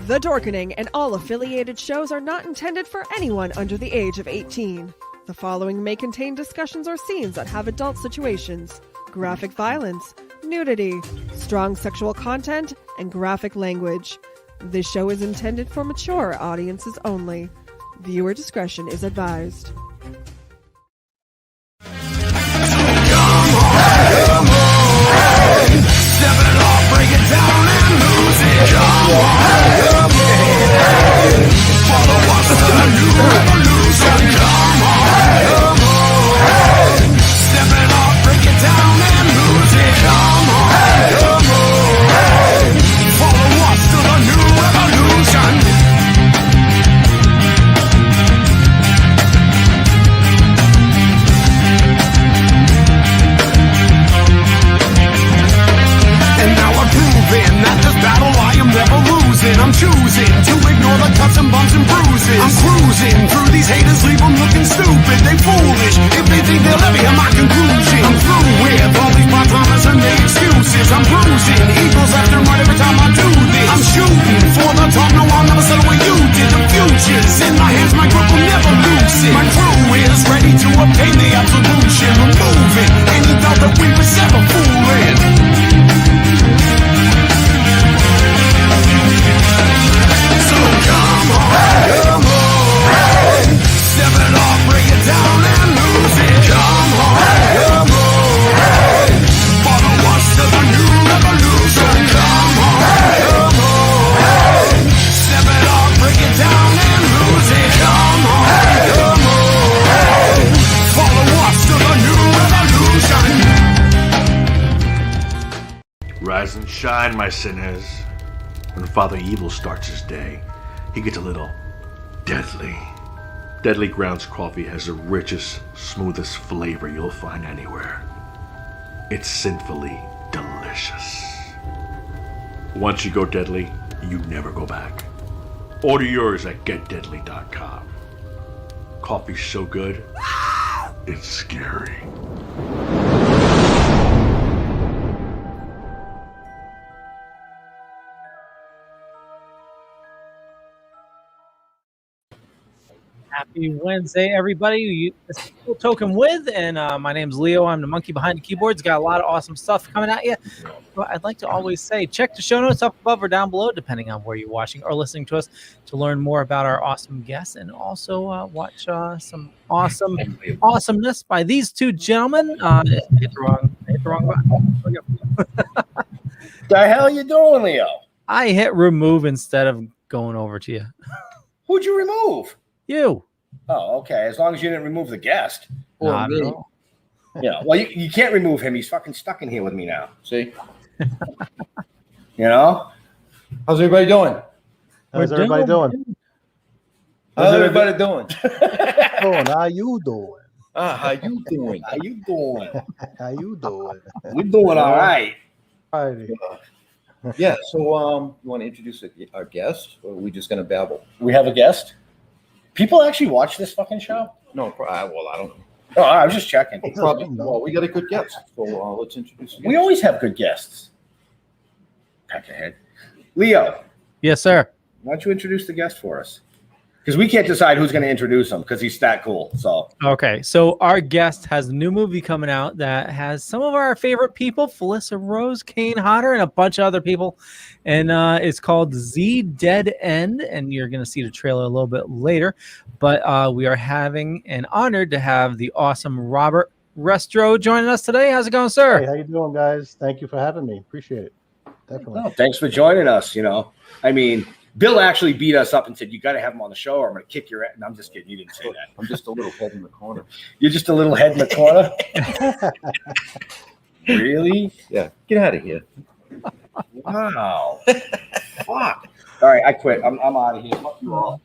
The Dorkening and all affiliated shows are not intended for anyone under the age of 18. The following may contain discussions or scenes that have adult situations, graphic violence, nudity, strong sexual content, and graphic language. This show is intended for mature audiences only. Viewer discretion is advised. Step it off, break it down and lose it. Come on, follow us to the new revolution. Come on, step it off, break it down and lose it. Come on, follow us to the new revolution. And now I'm proving that this battle I am never losing. I'm choosing to ignore the cuts and bumps and bruises. I'm cruising through these haters, leave them looking stupid. They foolish if they think they'll ever hear my conclusion. I'm through with all these part-timers and their excuses. I'm bruising eagles left and right every time I do this. I'm shooting for the top, no I'll never settle where you did. The future's in my hands, my grip will never loosen. My crew is ready to obtain the absolution. Removing any doubt that we was ever fooling. So come on, step it off, break it down and lose it. Come on, follow us to the new revolution. Come on, step it off, break it down and lose it. Come on, follow us to the new revolution. Rise and shine, my sinners. When Father Evil starts his day, he gets a little deadly. Deadly Grounds coffee has the richest, smoothest flavor you'll find anywhere. It's sinfully delicious. Once you go deadly, you never go back. Order yours at getdeadly.com. Coffee's so good, it's scary. Happy Wednesday, everybody. This is Toking with, and my name's Leo. I'm the monkey behind the keyboards. Got a lot of awesome stuff coming at you. But I'd like to always say, check the show notes up above or down below, depending on where you're watching or listening to us, to learn more about our awesome guests, and also watch some awesomeness by these two gentlemen. Hit the wrong button. The hell you doing, Leo? I hit remove instead of going over to you. Who'd you remove? You. Oh, okay. As long as you didn't remove the guest. Or Not me. at all. Yeah. Well, you can't remove him. He's fucking stuck in here with me now. See? You know? How's everybody doing? How's everybody doing? How's everybody doing? How you doing? How you doing? How you doing? How you doing? We're doing all right. Alrighty. Yeah. So, you want to introduce our guest, or are we just going to babble? We have a guest? People actually watch this fucking show? No. Well, I don't know. Oh, I was just checking. Probably. Well, we got a good guest. So let's introduce. The guest. We always have good guests. Pack ahead. Leo, Yes, sir. why don't you introduce the guest for us? Because we can't decide who's going to introduce him because he's that cool. So Okay, so our guest has a new movie coming out that has some of our favorite people, Felissa Rose, Kane Hodder, and a bunch of other people. And it's called Z Dead End, and you're going to see the trailer a little bit later. But we are having and honored to have the awesome Robert Restro joining us today. How's it going, sir? Hey, how you doing, guys? Thank you for having me. Appreciate it. Definitely. oh, thanks for joining us. You know, I mean, Bill actually beat us up and said, you got to have him on the show or I'm going to kick your ass. No, I'm just kidding. You didn't say that. I'm just a little head in the corner. You're just a little head in the corner? Really? Yeah. Get out of here. Wow. Fuck. All right, I quit. I'm out of here. Fuck you all.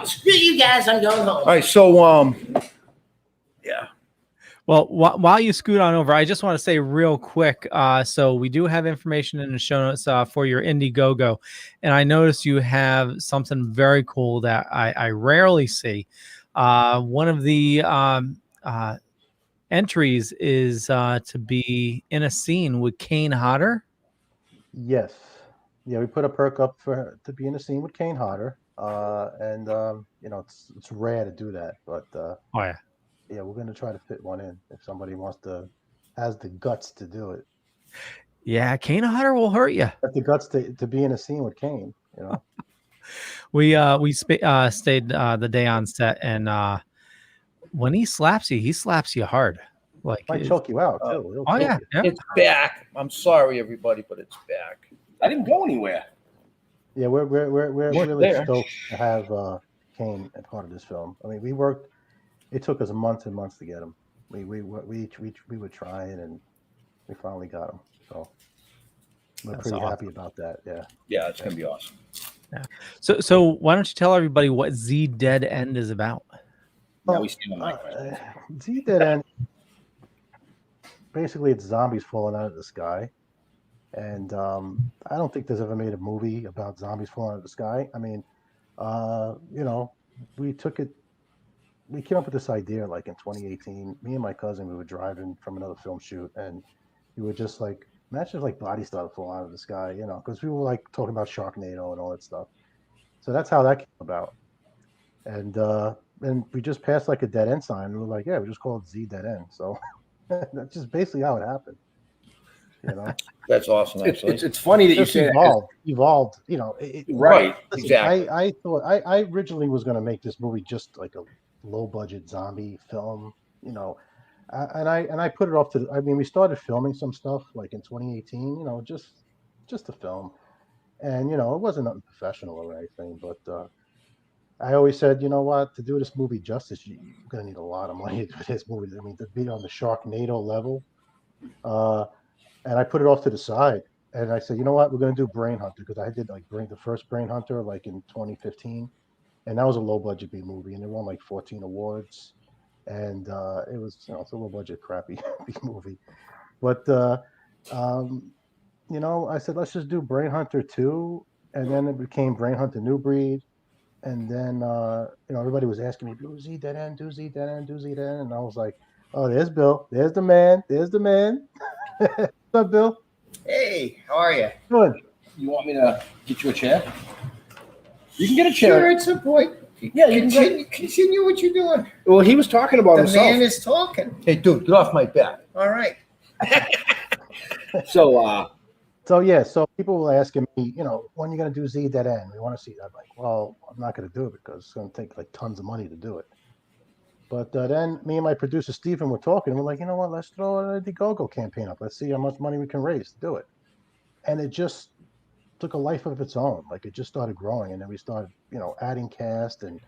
Screw you guys. I'm going home. All right. So, yeah. Well, while you scoot on over, I just want to say real quick. So we do have information in the show notes for your Indiegogo, and I noticed you have something very cool that I rarely see. One of the entries is to be in a scene with Kane Hodder. Yes. Yeah, we put a perk up to be in the scene with Kane Hodder, and it's rare to do that, but Oh yeah. yeah, we're gonna try to fit one in if somebody has the guts to do it. Yeah, Kane Hodder will hurt you. Have the guts to be in a scene with Kane, you know. We stayed the day on set, and when he slaps you hard. Like Might choke you out too. He'll Oh choke yeah, you. yeah. It's back. I'm sorry, everybody, but it's back. I didn't go anywhere. Yeah, we're Weren't really there. stoked to have Kane a part of this film. I mean, we worked. It took us months and months to get him. We were trying, and we finally got him. So we're That's pretty awesome. happy about that. Yeah. Yeah, it's gonna be awesome. So why don't you tell everybody what Z Dead End is about? Now we stand on my question. Z Dead End. Basically, it's zombies falling out of the sky, and I don't think there's ever made a movie about zombies falling out of the sky. I mean, we took it. We came up with this idea like in 2018. Me and my cousin, we were driving from another film shoot, and we were just like, imagine if like bodies started falling out of the sky, because we were like talking about Sharknado and all that stuff. So that's how that came about. And we just passed like a dead end sign, and we were like, yeah, we just call it Z Dead End. So that's just basically how it happened. That's awesome. It's, Actually, it's funny that you Just say that. evolved. Right. Listen, Exactly. I thought I originally was going to make this movie just like a low budget zombie film, and I put it off to. I mean, we started filming some stuff like in 2018, just to film, and it wasn't nothing professional or anything, but I always said, you know what, to do this movie justice, you're going to need a lot of money to do this movie. I mean, to be on the Sharknado level, and I put it off to the side. And I said, you know what, we're going to do Brain Hunter, because I did like the first Brain Hunter like in 2015, and that was a low budget B movie, and it won like 14 awards, and it was it's a low budget crappy B movie, but I said let's just do Brain Hunter 2, and then it became Brain Hunter New Breed, and then everybody was asking me, do Z Dead End, do Z Dead End, do Z Dead End, and I was like, oh, there's Bill, there's the man. What's up, Bill? Hey, how are you? Good. You want me to get you a chair? You can get a chair. Sure, it's a point. Yeah, you can Continue what you're doing. Well, he was talking about The himself. man is talking. hey, dude, get off my back. All right. So people were asking me, when are you going to do Z Dead End? We want to see that. I'm like, well, I'm not going to do it because it's going to take like tons of money to do it. But then me and my producer Stephen were talking, and we're like, you know what? Let's throw a Indiegogo campaign up. Let's see how much money we can raise to do it. And it just took a life of its own. Like it just started growing, and then we started, adding cast, and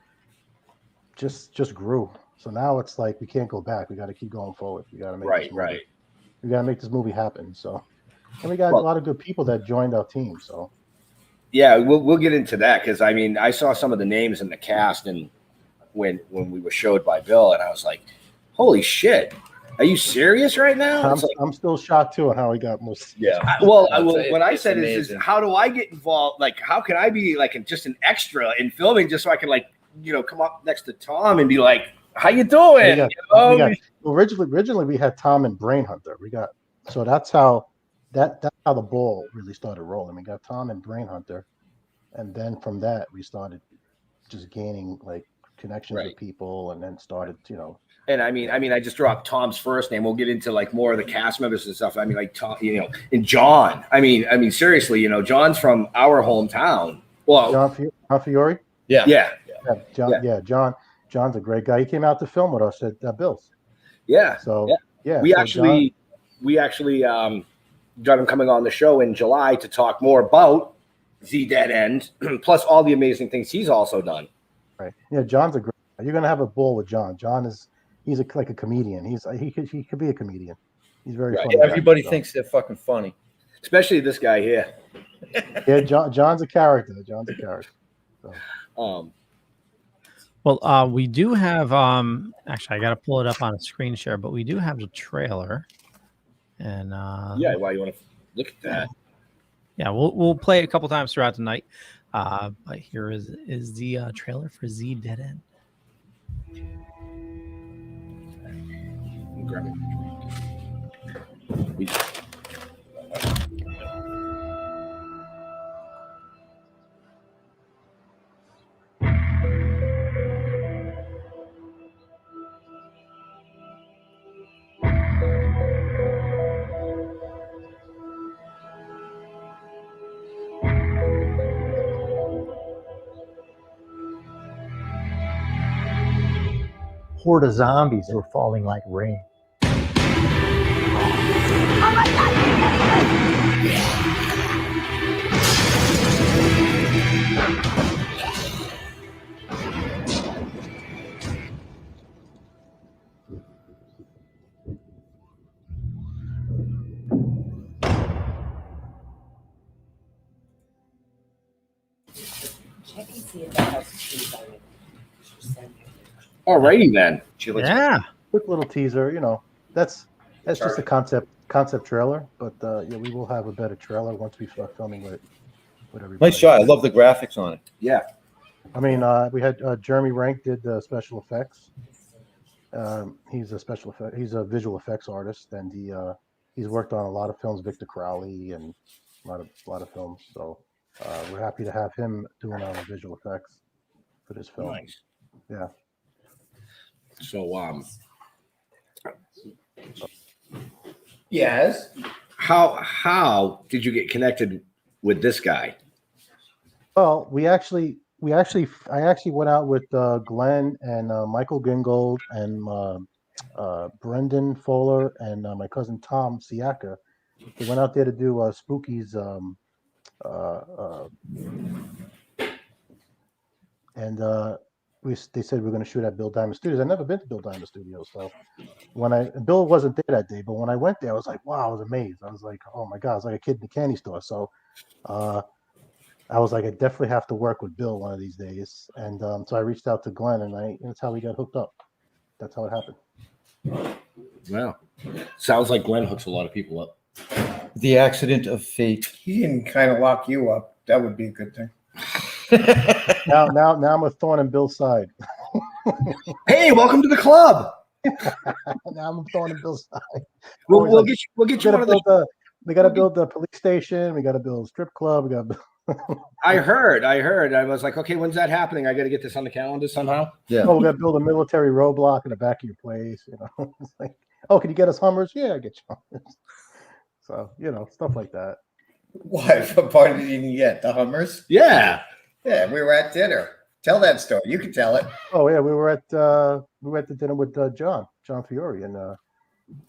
just grew. So now it's like we can't go back. We got to keep going forward. We got to make this movie. Right. We got to make this movie happen. So, and we got a lot of good people that joined our team. So, Yeah, we'll get into that, because I mean, I saw some of the names in the cast, and when we were showed by Bill, and I was like, holy shit, are you serious right now? I'm still shocked too on how he got most. Yeah. What I said is amazing. how do I get involved? Like, how can I be like just an extra in filming, just so I can come up next to Tom and be like, how you doing? Originally we had Tom and Brain Hunter. So that's how that's how the ball really started rolling. We got Tom and Brain Hunter, and then from that we started just gaining like connections with people, and then started, And I mean, I just dropped Tom's first name. We'll get into like more of the cast members and stuff. I mean, like Tom, and John. I mean, seriously, John's from our hometown. Well, John Fiore. yeah. John's a great guy. He came out to film with us at Bill's. Yeah. So yeah, we actually got him coming on the show in July to talk more about Z Dead End, plus all the amazing things he's also done. Right. Yeah, John's a great guy. You're gonna have a ball with John. He's like a comedian. He could be a comedian. He's very funny. Everybody thinks they're fucking funny. Especially this guy here. Yeah, John's a character. So. Well, we do have actually I got to pull it up on a screen share, but we do have the trailer. And yeah, why you want to look at that? Yeah, we'll play it a couple times throughout the night. But here is the trailer for Z Dead End. Grab it. horde of zombies that were falling like rain. Alrighty then. Yeah. Quick little teaser. You know, that's just a concept trailer, but yeah, we will have a better trailer once we start filming with everybody. Nice shot. I love the graphics on it. Yeah. I mean, we had Jeremy Rank did the special effects. He's a visual effects artist, and he's worked on a lot of films, Victor Crowley, and a lot of films. So we're happy to have him doing all the visual effects for this film. Nice. Yeah. So Yes. how did you get connected with this guy? Well, I actually went out with Glenn and Michael Gingold and Brendan Fowler and my cousin Tom Siaka. We went out there to do Spooky's and they said we're going to shoot at Bill Diamond Studios. I've never been to Bill Diamond Studios, so Bill wasn't there that day, but when I went there, I was like, wow, I was amazed. I was like, oh my god, I was like a kid in the candy store. So I was like, I definitely have to work with Bill one of these days. And so I reached out to Glenn, and that's how we got hooked up. That's how it happened. Well, sounds like Glenn hooks a lot of people up. The accident of fate. He didn't kind of lock you up. That would be a good thing. now I'm a thorn in Bill's side. Hey, welcome to the club. Now I'm a thorn in Bill's side. We'll get you one of the. We got to build the police station. We got to build a strip club. We got. I heard. I was like, okay, when's that happening? I got to get this on the calendar somehow. Yeah. Oh, we got to build a military roadblock in the back of your place. You know, it's like, oh, can you get us Hummers? Yeah, I get you Hummers. So stuff like that. What part did you get? The Hummers? Yeah. Yeah, we were at dinner. Tell that story. You can tell it. Oh yeah, we were at the dinner with John Fiore, and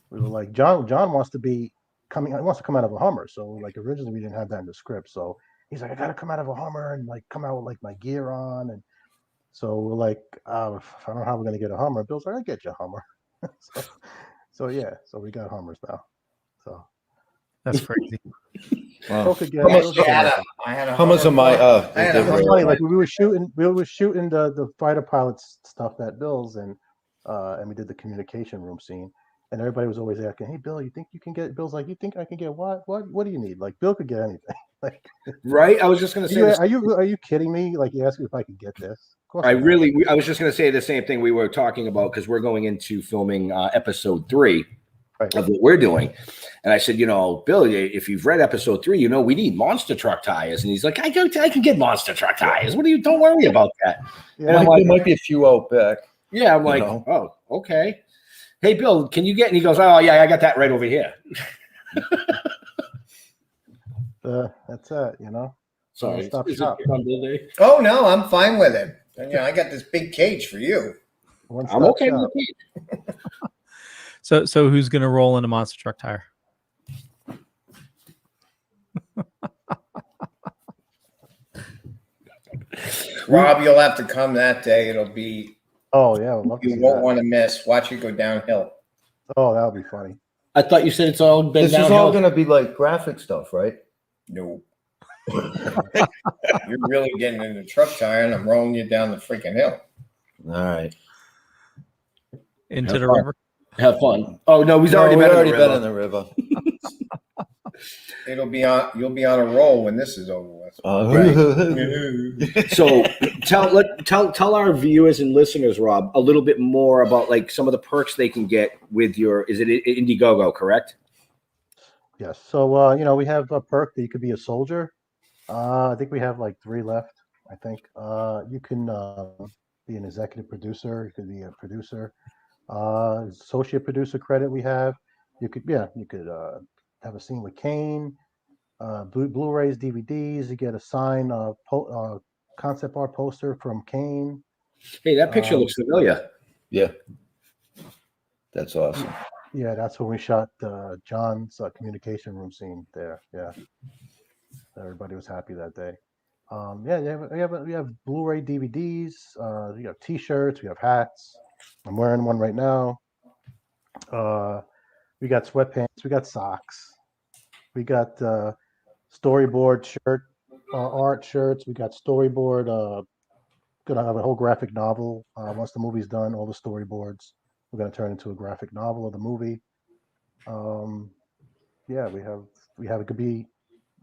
we were like, John wants to come out of a Hummer. So like originally we didn't have that in the script. So he's like, I gotta come out of a Hummer and like come out with like my gear on, and so we're like, I don't know how we're gonna get a Hummer. Bill's like, I get you a Hummer. so we got Hummers now. So that's crazy. Wow. I had a How much of my it's funny, like we were shooting the fighter pilots stuff at Bill's, and we did the communication room scene, and everybody was always asking, hey Bill, you think you can get? Bill's like, you think I can get what do you need? Like Bill could get anything. Like, right. I was just gonna say, are you kidding me? Like you asked me if I could get this. Of course I was just gonna say the same thing we were talking about, because we're going into filming episode 3 of what we're doing. And I said, Bill, if you've read episode 3, we need monster truck tires. And he's like, I can get monster truck tires. Don't worry about that. Yeah, and I'm there might be a few out back. Yeah, I'm like, oh, okay. Hey, Bill, can you get? And he goes, oh yeah, I got that right over here. That's it, Sorry. Stop shop. Oh no, I'm fine with it. I got this big cage for you. I'm okay with it. So who's gonna roll in a monster truck tire? Rob, you'll have to come that day. It'll be. Oh yeah, you won't want to miss. Watch it go downhill. Oh, that'll be funny. I thought you said it's all been This downhill. is all going to be like graphic stuff, right? No. You're really getting in the truck tire, and I'm rolling you down the freaking hill. All right. Into the river. Have fun. Oh no, we've already been in the river. You'll be on a roll when this is over with. So tell our viewers and listeners, Rob, a little bit more about like some of the perks they can get with is it Indiegogo, correct? Yes. So we have a perk that you could be a soldier. I think we have like 3 left. I think you can be an executive producer. You could be a producer. Associate producer credit we have. You could have a scene with Kane, Blu-rays, DVDs. You get a signed concept art poster from Kane. Hey, that picture looks familiar. Yeah. That's awesome. Yeah, that's when we shot John's communication room scene there. Yeah, everybody was happy that day. We have Blu-ray DVDs. We have T-shirts. We have hats. I'm wearing one right now. We got sweatpants. We got socks. We got storyboard art shirts. We got storyboard. Gonna have a whole graphic novel. Once the movie's done, all the storyboards we're gonna turn into a graphic novel of the movie. Yeah, we have it could be, you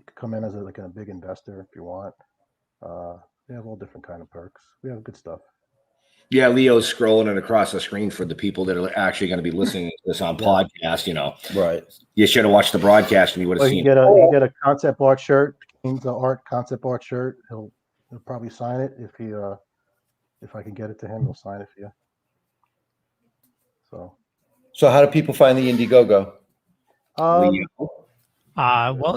could come in as a big investor if you want. We have all different kind of perks. We have good stuff. Yeah, Leo's scrolling it across the screen for the people that are actually going to be listening to this on podcast. Right. You should have watched the broadcast and you would have seen. You get a concept art shirt. Kane's art concept art shirt. He'll probably sign it if I can get it to him. He'll sign it for you. So how do people find the Indiegogo? Well,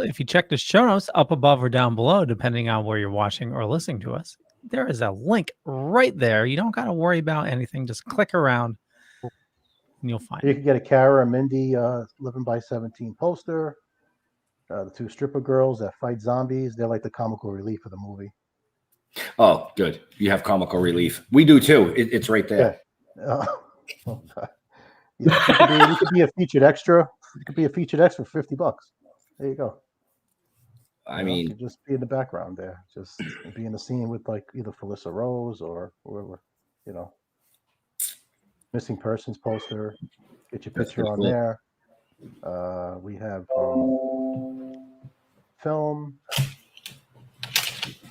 if you check the show notes up above or down below, depending on where you're watching or listening to us, there is a link right there. You don't got to worry about anything. Just click around and you'll find it. You can get a Kara and Mindy 11 by 17 poster. The two stripper girls that fight zombies. They're like the comical relief of the movie. Oh, good. You have comical relief. We do too. It's right there. Yeah. You could be a featured extra. You could be a featured extra for $50. There you go. I mean, just be in the background there. Just be in the scene with like either Felissa Rose or whoever, missing persons poster. Get your picture on there. We have film.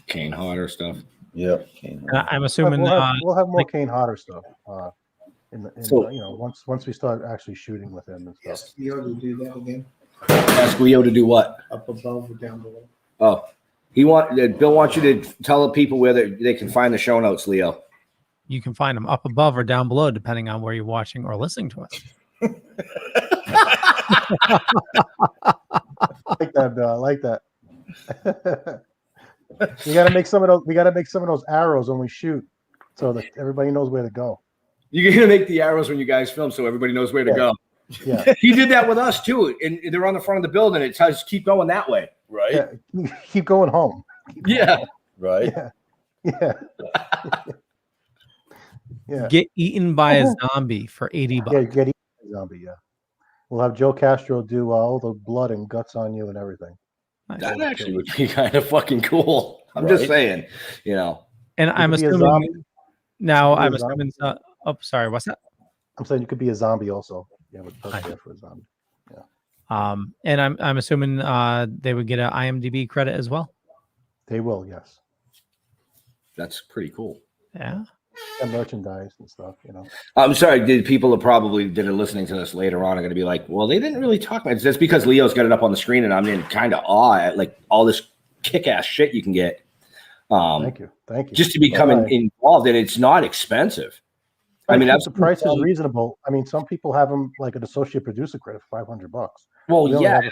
Kane Hodder stuff. Yeah. I'm assuming we'll have more Kane Hodder stuff. Once we start actually shooting with him and stuff. Ask Leo to do that again. Ask Leo to do what? Up above or down below. Oh, Bill wants you to tell the people where they can find the show notes, Leo. You can find them up above or down below, depending on where you're watching or listening to us. I like that, Bill. I like that. We gotta make some of those arrows when we shoot, so that everybody knows where to go. You're gonna make the arrows when you guys film, so everybody knows where to go. Yeah, he did that with us too, and they're on the front of the building. It says keep going that way, right? Yeah. Keep going home. Right. Yeah. Yeah. Get eaten by a zombie for $80. Yeah, get eaten by a zombie. Yeah. We'll have Joe Castro do all the blood and guts on you and everything. That actually would be kind of fucking cool. I'm just saying, And I'm assuming now. I'm assuming. Sorry. What's that? I'm saying you could be a zombie also. Yeah, with there for a zombie. Yeah. And I'm assuming they would get an IMDb credit as well. They will, yes. That's pretty cool. Yeah. And merchandise and stuff, I'm sorry, people that are listening to this later on are going to be like, well, they didn't really talk about it. It's just because Leo's got it up on the screen and I'm in kind of awe at like all this kick-ass shit you can get. Thank you. Just to become involved, and it's not expensive. I mean, the price is reasonable. I mean, some people have them like an associate producer credit for $500. Well, yeah,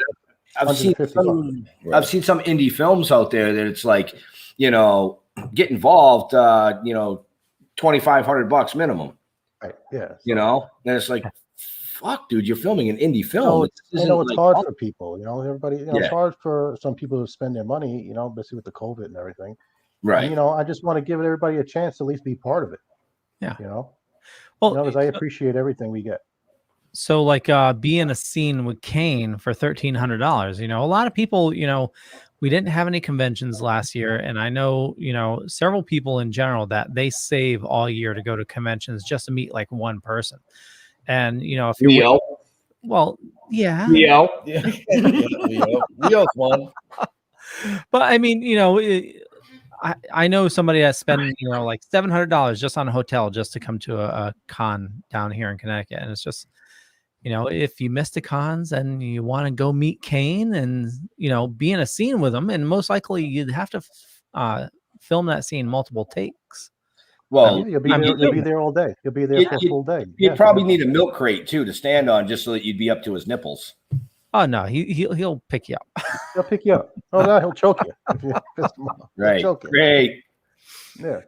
I've seen some indie films out there that it's like, get involved, $2,500 minimum. Right. Yeah. And it's like, fuck, dude, you're filming an indie film. It's hard for people. Everybody. It's hard for some people to spend their money. Especially with the COVID and everything. Right. And, I just want to give everybody a chance to at least be part of it. Yeah. Well, because I appreciate everything we get. So, like, be in a scene with Kane for $1,300. A lot of people, we didn't have any conventions last year, and I know, several people in general that they save all year to go to conventions just to meet like one person. And if you well, yeah, Leo's one. But I mean, I know somebody that's spending like $700 just on a hotel just to come to a con down here in Connecticut, and it's just. If you missed the cons and you want to go meet Kane and, be in a scene with him, and most likely you'd have to film that scene multiple takes. Well, you'll be there all day. You'll be there for a full day. You'd probably need a milk crate too to stand on just so that you'd be up to his nipples. Oh no, he'll pick you up. He'll pick you up. Oh no, he'll choke you if you piss him off. Right. Choke you. Great. Yeah.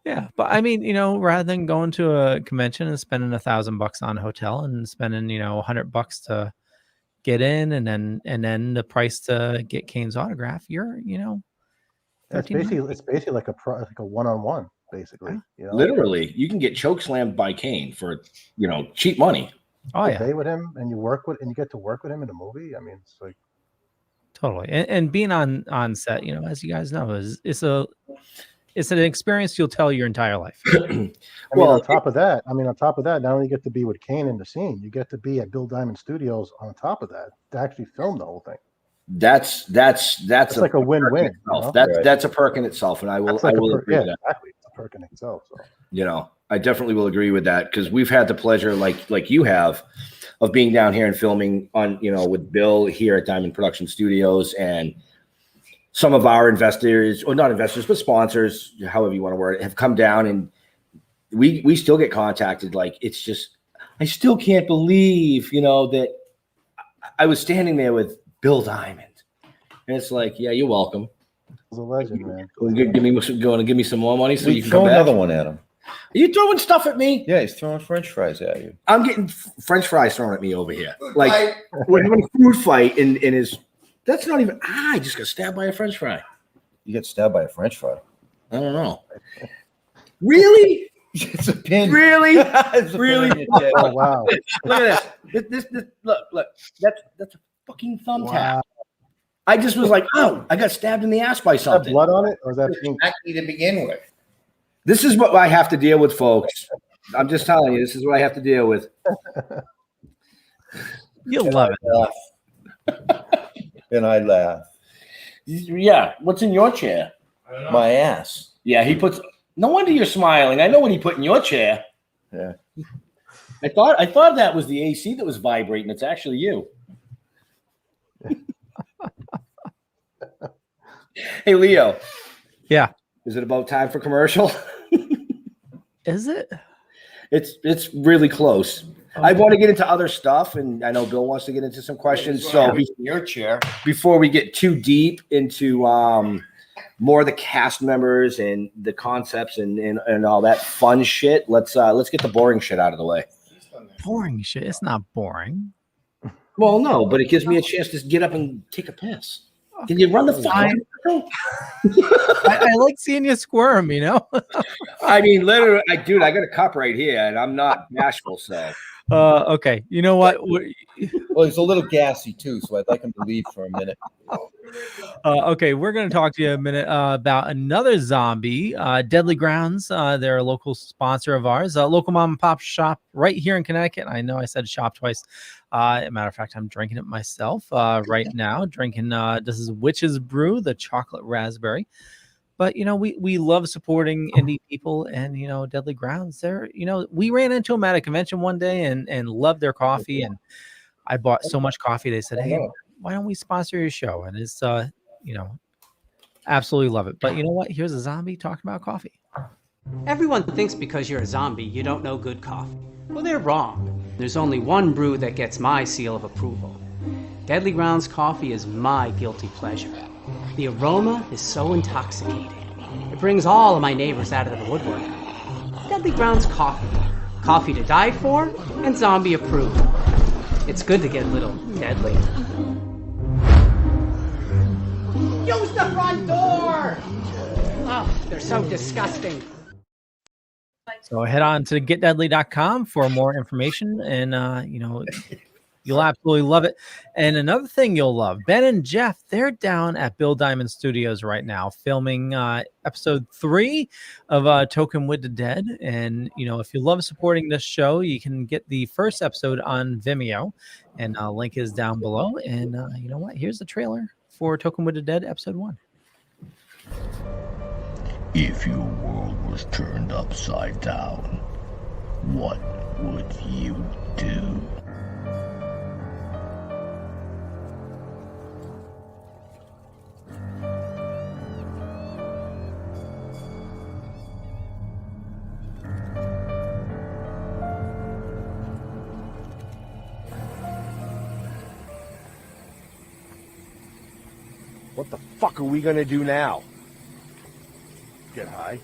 Yeah, but I mean, rather than going to a convention and spending $1,000 on a hotel and spending, $100 to get in, and then the price to get Kane's autograph, you're, It's basically like a one-on-one, basically. Literally, you can get choke slammed by Kane for cheap money. Oh yeah, pay with him, and you get to work with him in a movie. I mean, it's like totally. And being on set, as you guys know, it's an experience you'll tell your entire life. on top of that, not only get to be with Kane in the scene, you get to be at Bill Diamond Studios on top of that to actually film the whole thing. That's it's like a win-win. That's a perk in itself, and I will agree with that. Exactly, it's a perk in itself. So. I definitely will agree with that, because we've had the pleasure, like you have, of being down here and filming on, with Bill here at Diamond Production Studios, and some of our investors, or not investors, but sponsors, however you want to word it, have come down, and we still get contacted. Like, it's just, I still can't believe, that I was standing there with Bill Diamond, and it's like, yeah, you're welcome. He's a legend, man. Give me some more money so you can throw come back. another one at him. Are you throwing stuff at me? Yeah, he's throwing French fries at you. I'm getting French fries thrown at me over here. Like, we're having a food fight, and that's not even. I just got stabbed by a French fry. You get stabbed by a French fry? I don't know. Really? It's a pin. Really? Really? Oh wow! Look at this. This. Look. That's a fucking thumbtack. Wow. I just was like, oh, I got stabbed in the ass by something. Is that blood on it, or is that pink? Exactly to begin with. This is what I have to deal with, folks. I'm just telling you, this is what I have to deal with. You'll love it. And I laugh. Yeah. What's in your chair? My ass. Yeah, he puts. No wonder you're smiling. I know what he put in your chair. Yeah. I thought that was the AC that was vibrating. It's actually you. Hey, Leo. Yeah. Is it about time for commercial? Is it? It's really close. Okay. I want to get into other stuff, and I know Bill wants to get into some questions. So your chair. Before we get too deep into more of the cast members and the concepts and all that fun shit, let's get the boring shit out of the way. Boring shit? It's not boring. Well, no, but it gives me a chance to get up and take a piss. Can you run the fine? I like seeing you squirm, I mean, literally, I got a cup right here, and I'm not bashful, so. Okay. You know what? Well, he's a little gassy too, so I'd like him to leave for a minute. Okay, we're going to talk to you a minute about another zombie, Deadly Grounds. They're a local sponsor of ours, a local mom and pop shop right here in Connecticut. I know I said shop twice. As a matter of fact, I'm drinking it myself right now. Drinking this is Witch's Brew, the chocolate raspberry. But we love supporting indie people, and Deadly Grounds. They're we ran into them at a convention one day and loved their coffee, and I bought so much coffee. They said, "Hey, why don't we sponsor your show?" And it's absolutely love it. But you know what? Here's a zombie talking about coffee. Everyone thinks because you're a zombie, you don't know good coffee. Well, they're wrong. There's only one brew that gets my seal of approval. Deadly Grounds coffee is my guilty pleasure. The aroma is so intoxicating. It brings all of my neighbors out of the woodwork. Deadly Grounds coffee. Coffee to die for and zombie approved. It's good to get a little deadly. Use the front door! Oh, they're so disgusting. So head on to getdeadly.com for more information, and you'll absolutely love it. And another thing you'll love, Ben and Jeff, they're down at Bill Diamond Studios right now filming episode 3 of Toking with the Dead. And if you love supporting this show, you can get the first episode on Vimeo, and link is down below. And you know what? Here's the trailer for Toking with the Dead episode 1. If your world was turned upside down, what would you do? What the fuck are we gonna do now? Get high?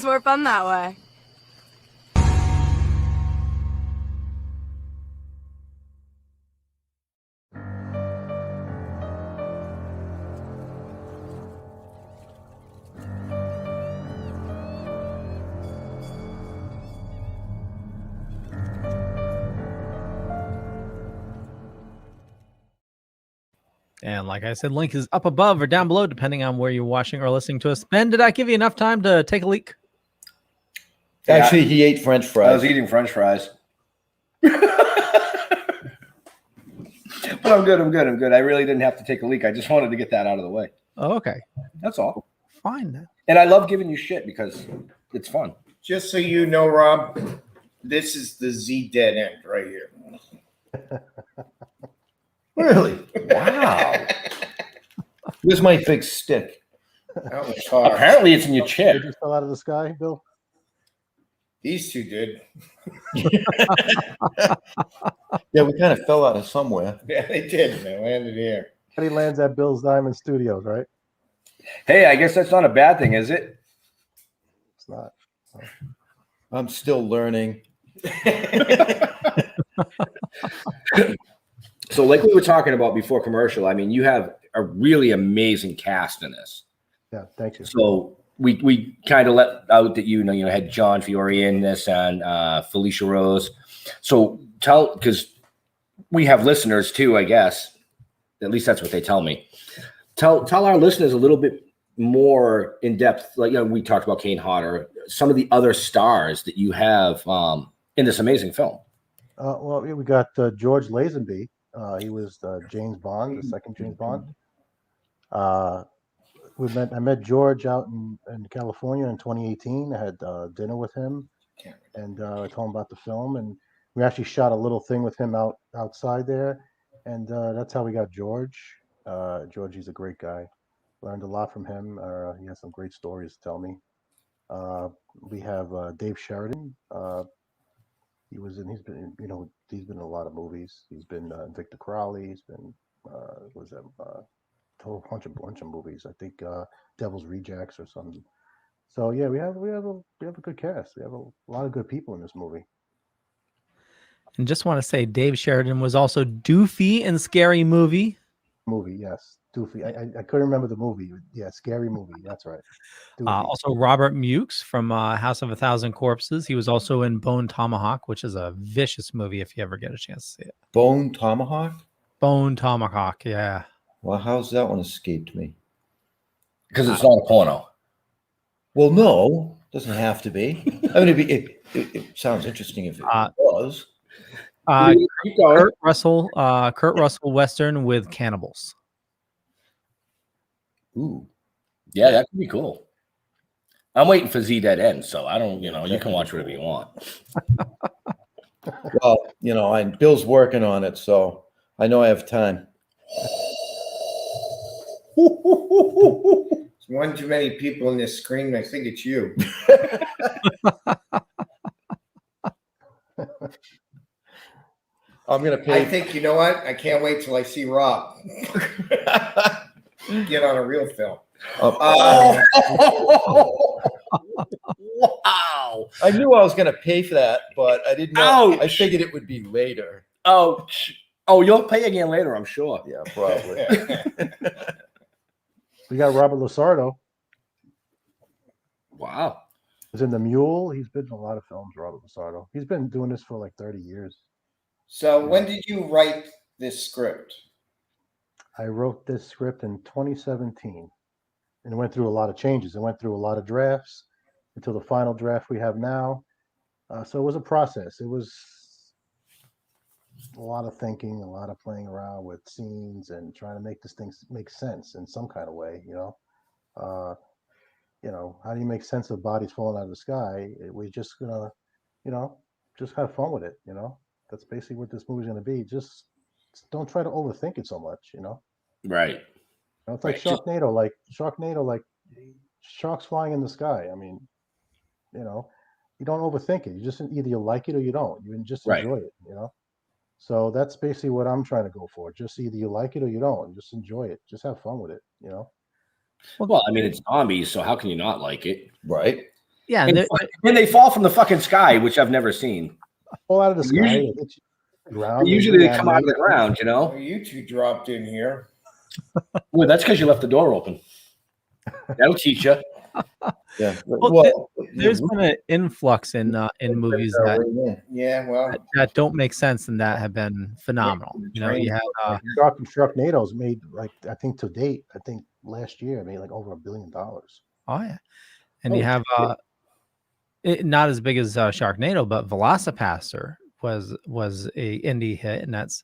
Always more fun that way. And like I said, link is up above or down below, depending on where you're watching or listening to us. Ben, did I give you enough time to take a leak? Actually, he ate French fries. I was eating French fries. But I'm good. I really didn't have to take a leak. I just wanted to get that out of the way. Oh, okay. That's all. Fine. And I love giving you shit because it's fun. Just so you know, Rob, this is the Z dead end right here. Really? Wow. Where's my big stick? That was hard. Apparently it's in your chair. Did you fell out of the sky, Bill? These two did. Yeah, we kind of fell out of somewhere. Yeah, they did. They landed here. And he lands at Bill's Diamond Studios, right? Hey, I guess that's not a bad thing, is it? It's not. I'm still learning. So like we were talking about before commercial, I mean, you have a really amazing cast in this. Yeah, thank you. So we kind of let out that you had John Fiore in this and Felicia Rose. So because we have listeners too, I guess. At least that's what they tell me. Tell our listeners a little bit more in depth. Like we talked about Kane Hodder, some of the other stars that you have in this amazing film. Well, we got George Lazenby. He was James Bond, the second James Bond. I met George out in California in 2018. I had dinner with him, and I told him about the film. And we actually shot a little thing with him outside there, and that's how we got George. George, he's a great guy. Learned a lot from him. He has some great stories to tell me. We have Dave Sheridan. He's been in a lot of movies. He's been Victor Crowley. He's been a whole bunch of movies. I think Devil's Rejects or something. So yeah, we have a good cast. We have a lot of good people in this movie. And just want to say, Dave Sheridan was also Doofy in Scary Movie. Yes, Doofy. I couldn't remember the movie. Yeah, Scary Movie. That's right. Also, Robert Mukes from House of a Thousand Corpses. He was also in Bone Tomahawk, which is a vicious movie if you ever get a chance to see it. Bone Tomahawk? Bone Tomahawk, yeah. Well, how's that one escaped me? Because it's not a porno. Well, no, doesn't have to be. I mean, it sounds interesting if it was. Kurt Russell Western with cannibals. Ooh, yeah, that could be cool. I'm waiting for Z Dead End, so I don't. You can watch whatever you want. Well, Bill's working on it, so I know I have time. There's one too many people in this screen. I think it's you. I'm gonna pay. I think you know what? I can't wait till I see Rob get on a real film. Wow! I knew I was gonna pay for that, but I didn't know. Ouch. I figured it would be later. Oh, you'll pay again later, I'm sure. Yeah, probably. We got Robert Lusardo. Wow. He's in The Mule. He's been in a lot of films, Robert Lusardo. He's been doing this for like 30 years. So when did you write this script? I wrote this script in 2017, and it went through a lot of changes. It went through a lot of drafts until the final draft we have now. So it was a process. It was a lot of thinking, a lot of playing around with scenes and trying to make this thing make sense in some kind of way. How do you make sense of bodies falling out of the sky? We're just gonna, just have fun with it. That's basically what this movie's gonna be. Just don't try to overthink it so much. Right. It's like Sharknado. Like sharks flying in the sky. I mean, you don't overthink it. You just either you like it or you don't. You just enjoy it. So that's basically what I'm trying to go for. Just either you like it or you don't. Just enjoy it. Just have fun with it. Well, I mean, it's zombies, so how can you not like it? Right. Yeah, and they fall from the fucking sky, which I've never seen. Fall out of the sky. Usually they come out of the ground, you know. Well, you two dropped in here. Well, that's because you left the door open. That'll teach you. Yeah. Well, there's been an influx in movies that don't make sense and that have been phenomenal. You know, you have Sharknado's made, like, I think to date, I think last year made like over $1 billion. Oh yeah, and you have not as big as Sharknado, but Velocipaster was a indie hit, and that's,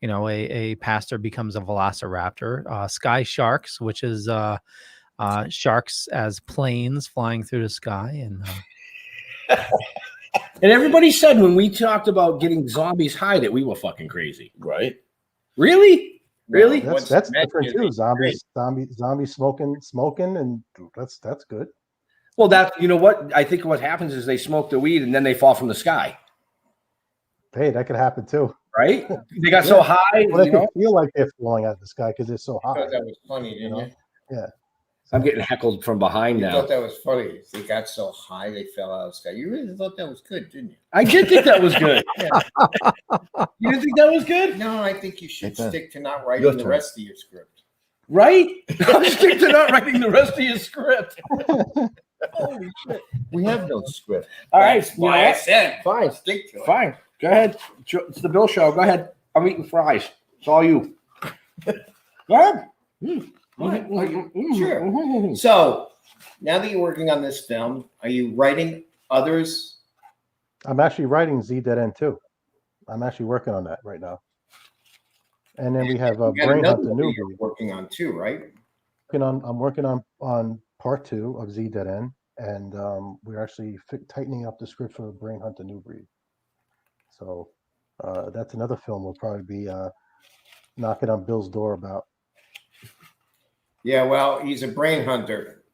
you know, a pastor becomes a velociraptor. Sky Sharks, which is sharks as planes flying through the sky, and and everybody said when we talked about getting zombies high that we were fucking crazy, right? Really? Really? That's different too. Zombies smoking, and that's good. Well, that, you know what? I think what happens is they smoke the weed and then they fall from the sky. Hey, that could happen too. Right? They got so high. Well, they can feel like they're falling out of the sky because they're so high. I thought that was funny, didn't you? Yeah. I'm getting heckled from behind You now. thought that was funny. They got so high they fell out of the sky. You really thought that was good, didn't you? I did think that was good. You didn't think that was good? No, I think you should stick to not writing the rest of your script. Right? I'll stick to not writing the rest of your script. Holy shit. We have no script. All right. That's why I said, fine, stick to it. Fine. Go ahead. It's the Bill show. Go ahead. I'm eating fries. It's all you. Go ahead. Sure. So, now that you're working on this film, are you writing others? I'm actually writing Z Dead End too. I'm actually working on that right now. And then we have Brain Hunter New you're working on too, right? I'm working on part 2 of Z Dead End, and we're actually tightening up the script for Brain Hunter New Breed. So that's another film we'll probably be knocking on Bill's door about. Yeah, well, he's a brain hunter.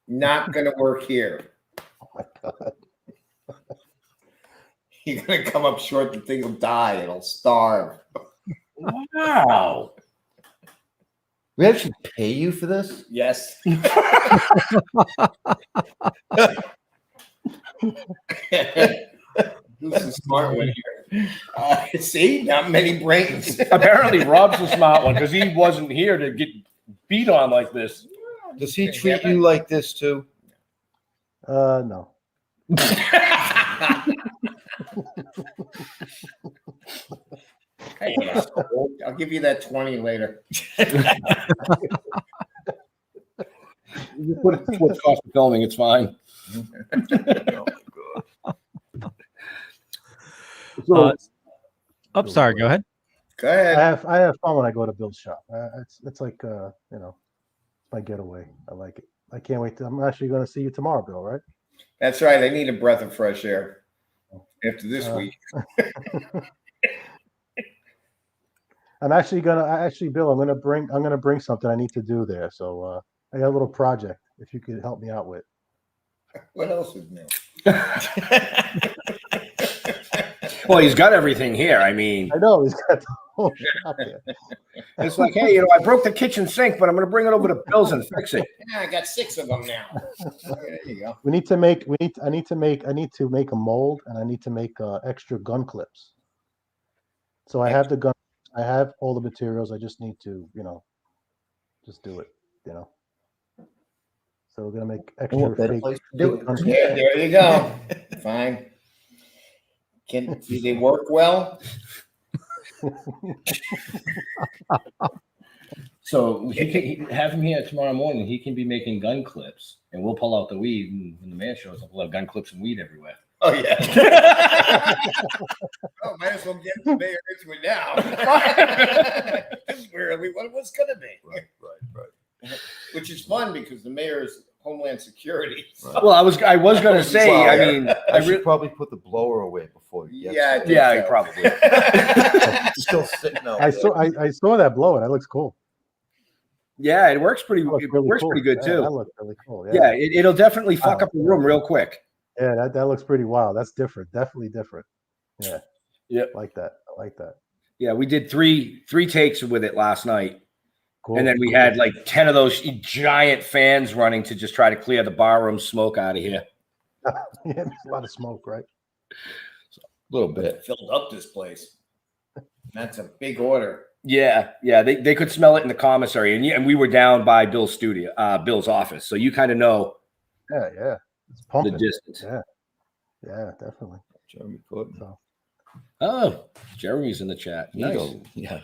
Not going to work here. Oh my God. You're going to come up short. The thing will die. It'll starve. Wow. We actually pay you for this? Yes. Who's the smart one here? See, not many brains. Apparently, Rob's the smart one because he wasn't here to get beat on like this. Does he treat you like this too? No. Hey, I'll give you that 20 later. You put it towards cost of filming, it's fine. Sorry, go ahead. Go ahead. I have fun when I go to Bill's shop. It's like my getaway. I like it. I can't wait. I'm actually going to see you tomorrow, Bill. Right? That's right. I need a breath of fresh air after this week. I'm actually Bill, I'm gonna bring something I need to do there. So I got a little project if you could help me out with. What else is new? Well, he's got everything here. I mean, I know he's got the whole shop there. It's like, hey, I broke the kitchen sink, but I'm going to bring it over to Bill's and fix it. Yeah, I got 6 of them now. There you go. I need to make a mold, and I need to make extra gun clips. So I have the gun. I have all the materials. I just need to, just do it. So we're gonna make extra fake. Yeah, there you go. Fine. Do they work well? So he can have him here tomorrow morning. He can be making gun clips, and we'll pull out the weed. And when the mayor shows up, we'll have gun clips and weed everywhere. Oh yeah. Oh, might as well get the mayor into it now. This is where what's gonna be. Right. Which is fun because the mayor is Homeland Security. Right. Well, I was gonna say. Well, I mean, I should probably put the blower away before you get Yeah, probably. Still sitting out. I saw that blower. That looks cool. Yeah, it works pretty. It works cool. pretty good too. That looks really cool. Yeah, it'll definitely fuck up the room real quick. Yeah, that looks pretty wild. That's different. Definitely different. Yeah. Yeah. I like that. Yeah, we did three takes with it last night. Cool. And then we had like 10 of those giant fans running to just try to clear the barroom smoke out of here. Yeah, there's a lot of smoke, right? A little bit. Filled up this place. That's a big order. Yeah. They could smell it in the commissary, and we were down by Bill's studio, Bill's office, so you kind of know. Yeah. It's pumping. The distance. Yeah, definitely. Jeremy Gordon. So. Oh, Jeremy's in the chat. Nice. Yeah.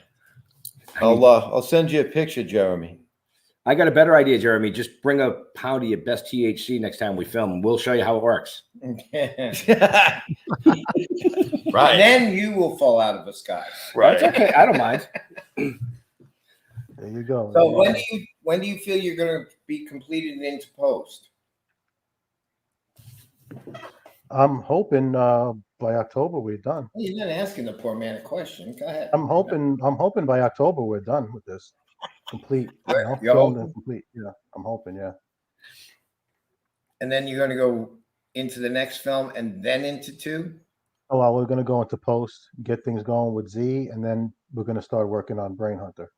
I'll send you a picture, Jeremy. I got a better idea, Jeremy. Just bring a pound of your best THC next time we film, and we'll show you how it works. Right. And then you will fall out of the sky. Right. That's okay. I don't mind. There you go. So when do you feel you're going to be completed into post? I'm hoping by October we're done. You're not asking the poor man a question. Go ahead. I'm hoping by October we're done with this. Complete. Filmed and complete. Yeah, I'm hoping. Yeah. And then you're going to go into the next film and then into 2? Oh well, we're going to go into post, get things going with Z, and then we're going to start working on Brain Hunter.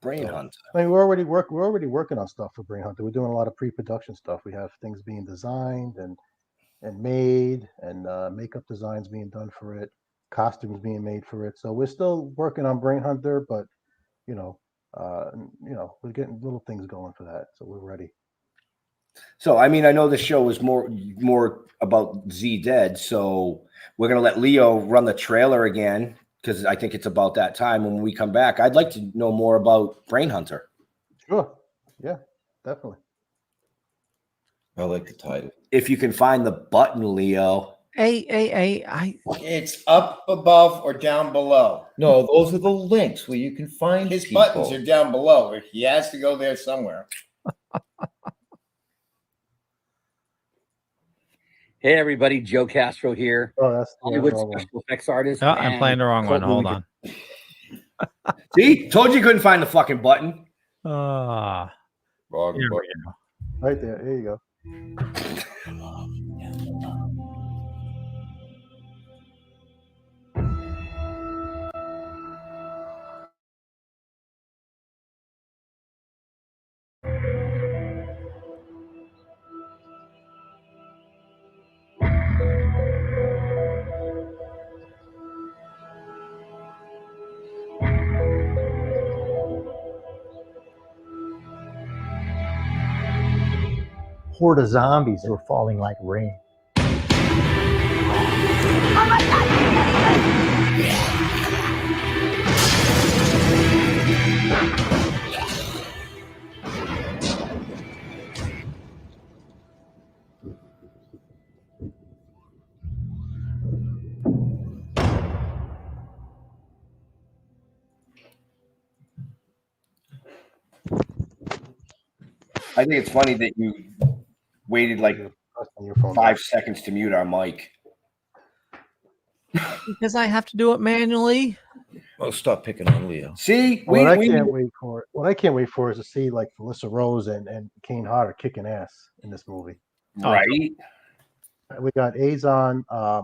Brain Hunter. I mean, we're already working on stuff for Brain Hunter. We're doing a lot of pre-production stuff. We have things being designed and made, and makeup designs being done for it, costumes being made for it. So we're still working on Brain Hunter, but we're getting little things going for that. So we're ready. So, I mean, I know the show is more about Z Dead, so we're going to let Leo run the trailer again, because I think it's about that time. When we come back, I'd like to know more about Brain Hunter. Sure. Yeah, definitely. I like the title. If you can find the button, Leo. It's up above or down below. No, those are the links where you can find his people. buttons are down below. He has to go there somewhere. Hey everybody, Joe Castro here. Oh, that's Hollywood special effects artist. Oh, I'm playing the wrong one. Hold on. See, told you couldn't find the fucking button. Wrong button. Right there. There you go. Horde of zombies were falling like rain. I think it's funny that you waited like 5 seconds to mute our mic. Because I have to do it manually. Well, stop picking on Leo. See, what I can't wait for is to see like Felissa Rose and Kane Hodder kicking ass in this movie. Right. We got Azon. I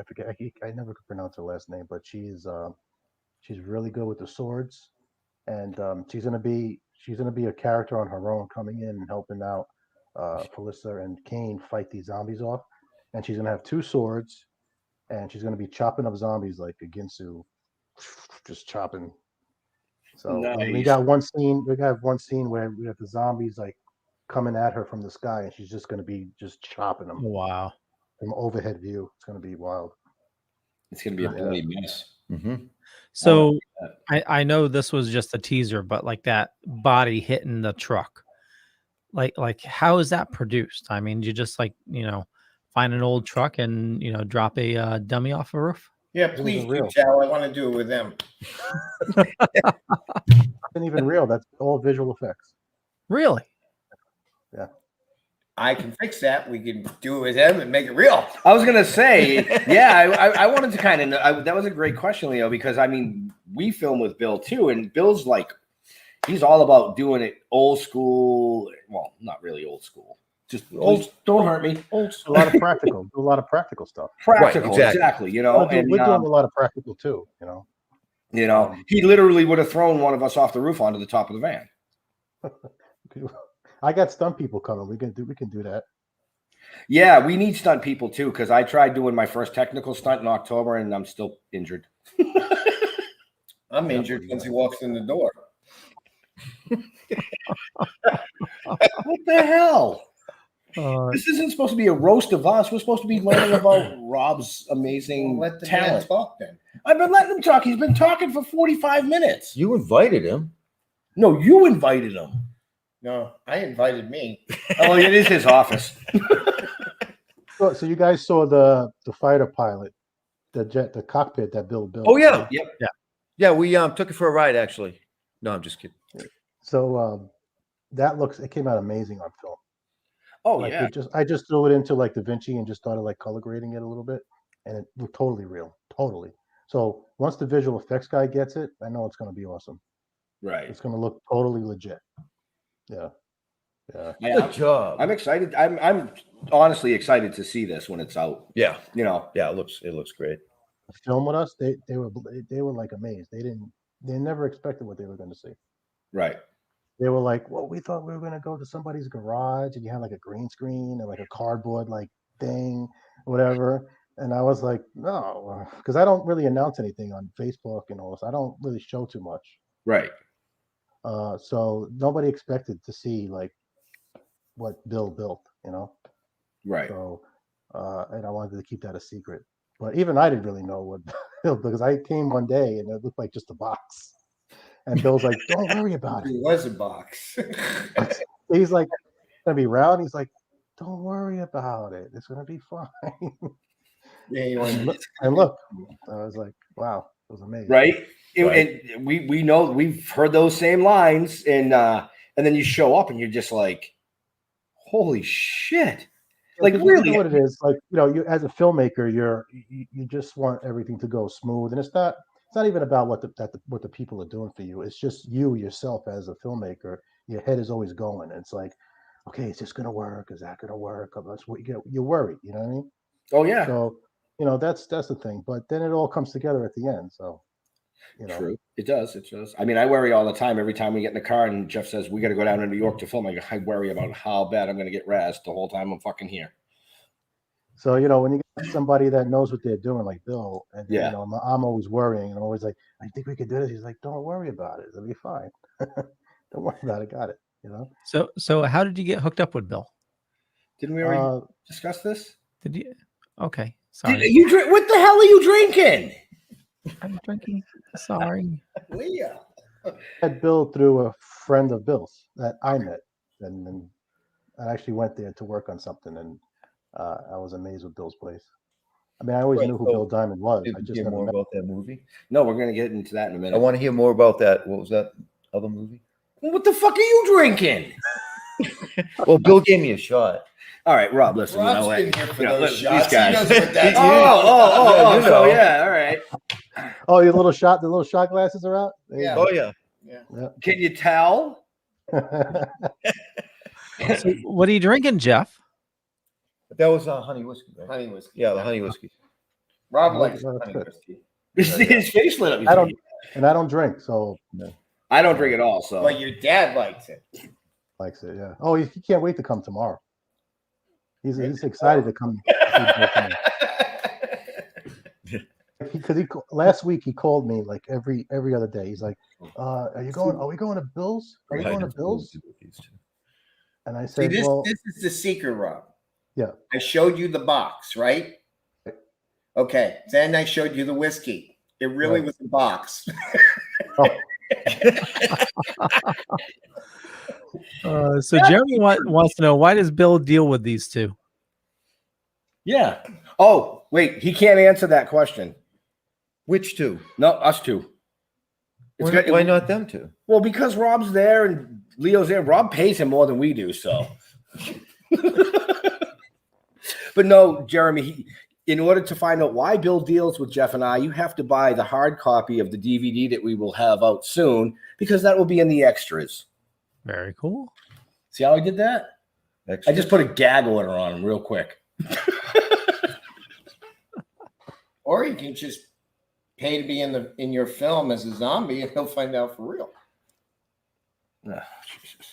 forget. I never could pronounce her last name, but she's really good with the swords, and she's gonna be a character on her own, coming in and helping out Felissa and Kane fight these zombies off. And she's gonna have 2 swords, and she's gonna be chopping up zombies like a Ginsu, just chopping. So nice. we got one scene. We got one scene where we have the zombies like coming at her from the sky, and she's just gonna be just chopping them. Wow. From overhead view, it's gonna be wild. It's gonna be a bloody mess. Mm-hmm. So I know this was just a teaser, but like that body hitting the truck, like how is that produced? I mean, you just find an old truck and drop a dummy off a roof. Yeah, please do tell. I want to do it with them. It's even real. That's all visual effects. Really? Yeah. I can fix that. We can do it with them and make it real. I was gonna say, yeah, I wanted to kind of know. That was a great question, Leo, because I mean, we film with Bill too, and Bill's like, he's all about doing it old school. Well, not really old school. Just old. Don't hurt me. Old. A lot of practical. Do a lot of practical stuff. Practical, right, exactly. We're doing a lot of practical too. He literally would have thrown one of us off the roof onto the top of the van. I got stunt people coming. We can do that. Yeah, we need stunt people too, because I tried doing my first technical stunt in October and I'm still injured. I'm injured once he walks in the door. What the hell? This isn't supposed to be a roast of us. We're supposed to be learning about Rob's amazing Let the talent. man talk then. I've been letting him talk. He's been talking for 45 minutes. You invited him. No, you invited him. No, I invited me. Oh, it is his office. So you guys saw the fighter pilot, the cockpit that Bill built. Oh yeah, right? Yep. yeah. We took it for a ride actually. No, I'm just kidding. So it came out amazing on film. Oh Like yeah. I just threw it into like DaVinci and just started like color grading it a little bit, and it looked totally real, totally. So once the visual effects guy gets it, I know it's going to be awesome. Right. It's going to look totally legit. Yeah. Good job. I'm excited. I'm honestly excited to see this when it's out. Yeah. Yeah, it looks great. Film with us, they were like amazed. They never expected what they were going to see. Right. They were like, well, we thought we were going to go to somebody's garage and you have like a green screen and like a cardboard like thing, whatever. And I was like, no, because I don't really announce anything on Facebook and all this. I don't really show too much. Right. So nobody expected to see like what Bill built, Right. So, and I wanted to keep that a secret. But even I didn't really know what Bill, because I came one day and it looked like just a box. And Bill's like, don't worry about it. It was a box. He's like, it's going to be round. He's like, don't worry about it. It's going to be fine. Yeah, and look, I was like, wow, it was amazing. Right. And we know we've heard those same lines, and then you show up and you're just like, holy shit. Like really, you know what it is, like, you as a filmmaker, you just want everything to go smooth, and it's not even about what the people are doing for you. It's just you yourself as a filmmaker. Your head is always going. It's like, okay, is this gonna work? Is that gonna work? That's what you're worried. You know what I mean? Oh yeah. So that's the thing. But then it all comes together at the end. So True. It does. I mean, I worry all the time. Every time we get in the car and Jeff says we got to go down to New York to film, I worry about how bad I'm going to get razzed the whole time I'm fucking here. So when you get somebody that knows what they're doing, like Bill, and I'm always worrying, and I'm always like, I think we could do this. He's like, don't worry about it. It'll be fine. Don't worry about it. Got it. So how did you get hooked up with Bill? Didn't we already discuss this? Did you? Okay. Sorry. What the hell are you drinking? I'm drinking. Sorry. Leah. I had Bill through a friend of Bill's that I met, and I actually went there to work on something, and I was amazed with Bill's place. I mean, I always knew who Bill Diamond was. I just hear never more met about that movie. No, we're going to get into that in a minute. I want to hear more about that. What was that other movie? What the fuck are you drinking? Well, Bill gave me a shot. All right, Rob, listen. Rob's been here for those these shots. guys. He knows what that's So yeah, all right. Oh, the little shot glasses are out? Yeah. Oh yeah. Can you tell? So what are you drinking, Jeff? That was honey whiskey, right? Honey whiskey. Yeah, the honey whiskey. Rob likes That's honey good. whiskey. His face lit up. I don't drink, so I don't drink at all. So, But your dad likes it. likes it. Yeah. Oh, he can't wait to come tomorrow. He's excited to come. Because last week he called me like every other day. He's like, are we going to Bill's? Are we going to Bill's? And I said, See, this well, is the secret, Rob. yeah. I showed you the box, right? Okay. Then I showed you the whiskey. It really was a box. So Jeremy wants to know, why does Bill deal with these two? yeah. Oh, wait, he can't answer that question. Which two? No, us two. Why not them two? Well, because Rob's there and Leo's there. Rob pays him more than we do, so. But no, Jeremy, in order to find out why Bill deals with Jeff and I, you have to buy the hard copy of the DVD that we will have out soon, because that will be in the extras. Very cool. See how I did that? Extras? I just put a gag order on him real quick. Or you can just pay to be in your film as a zombie, and he'll find out for real. Oh, Jesus.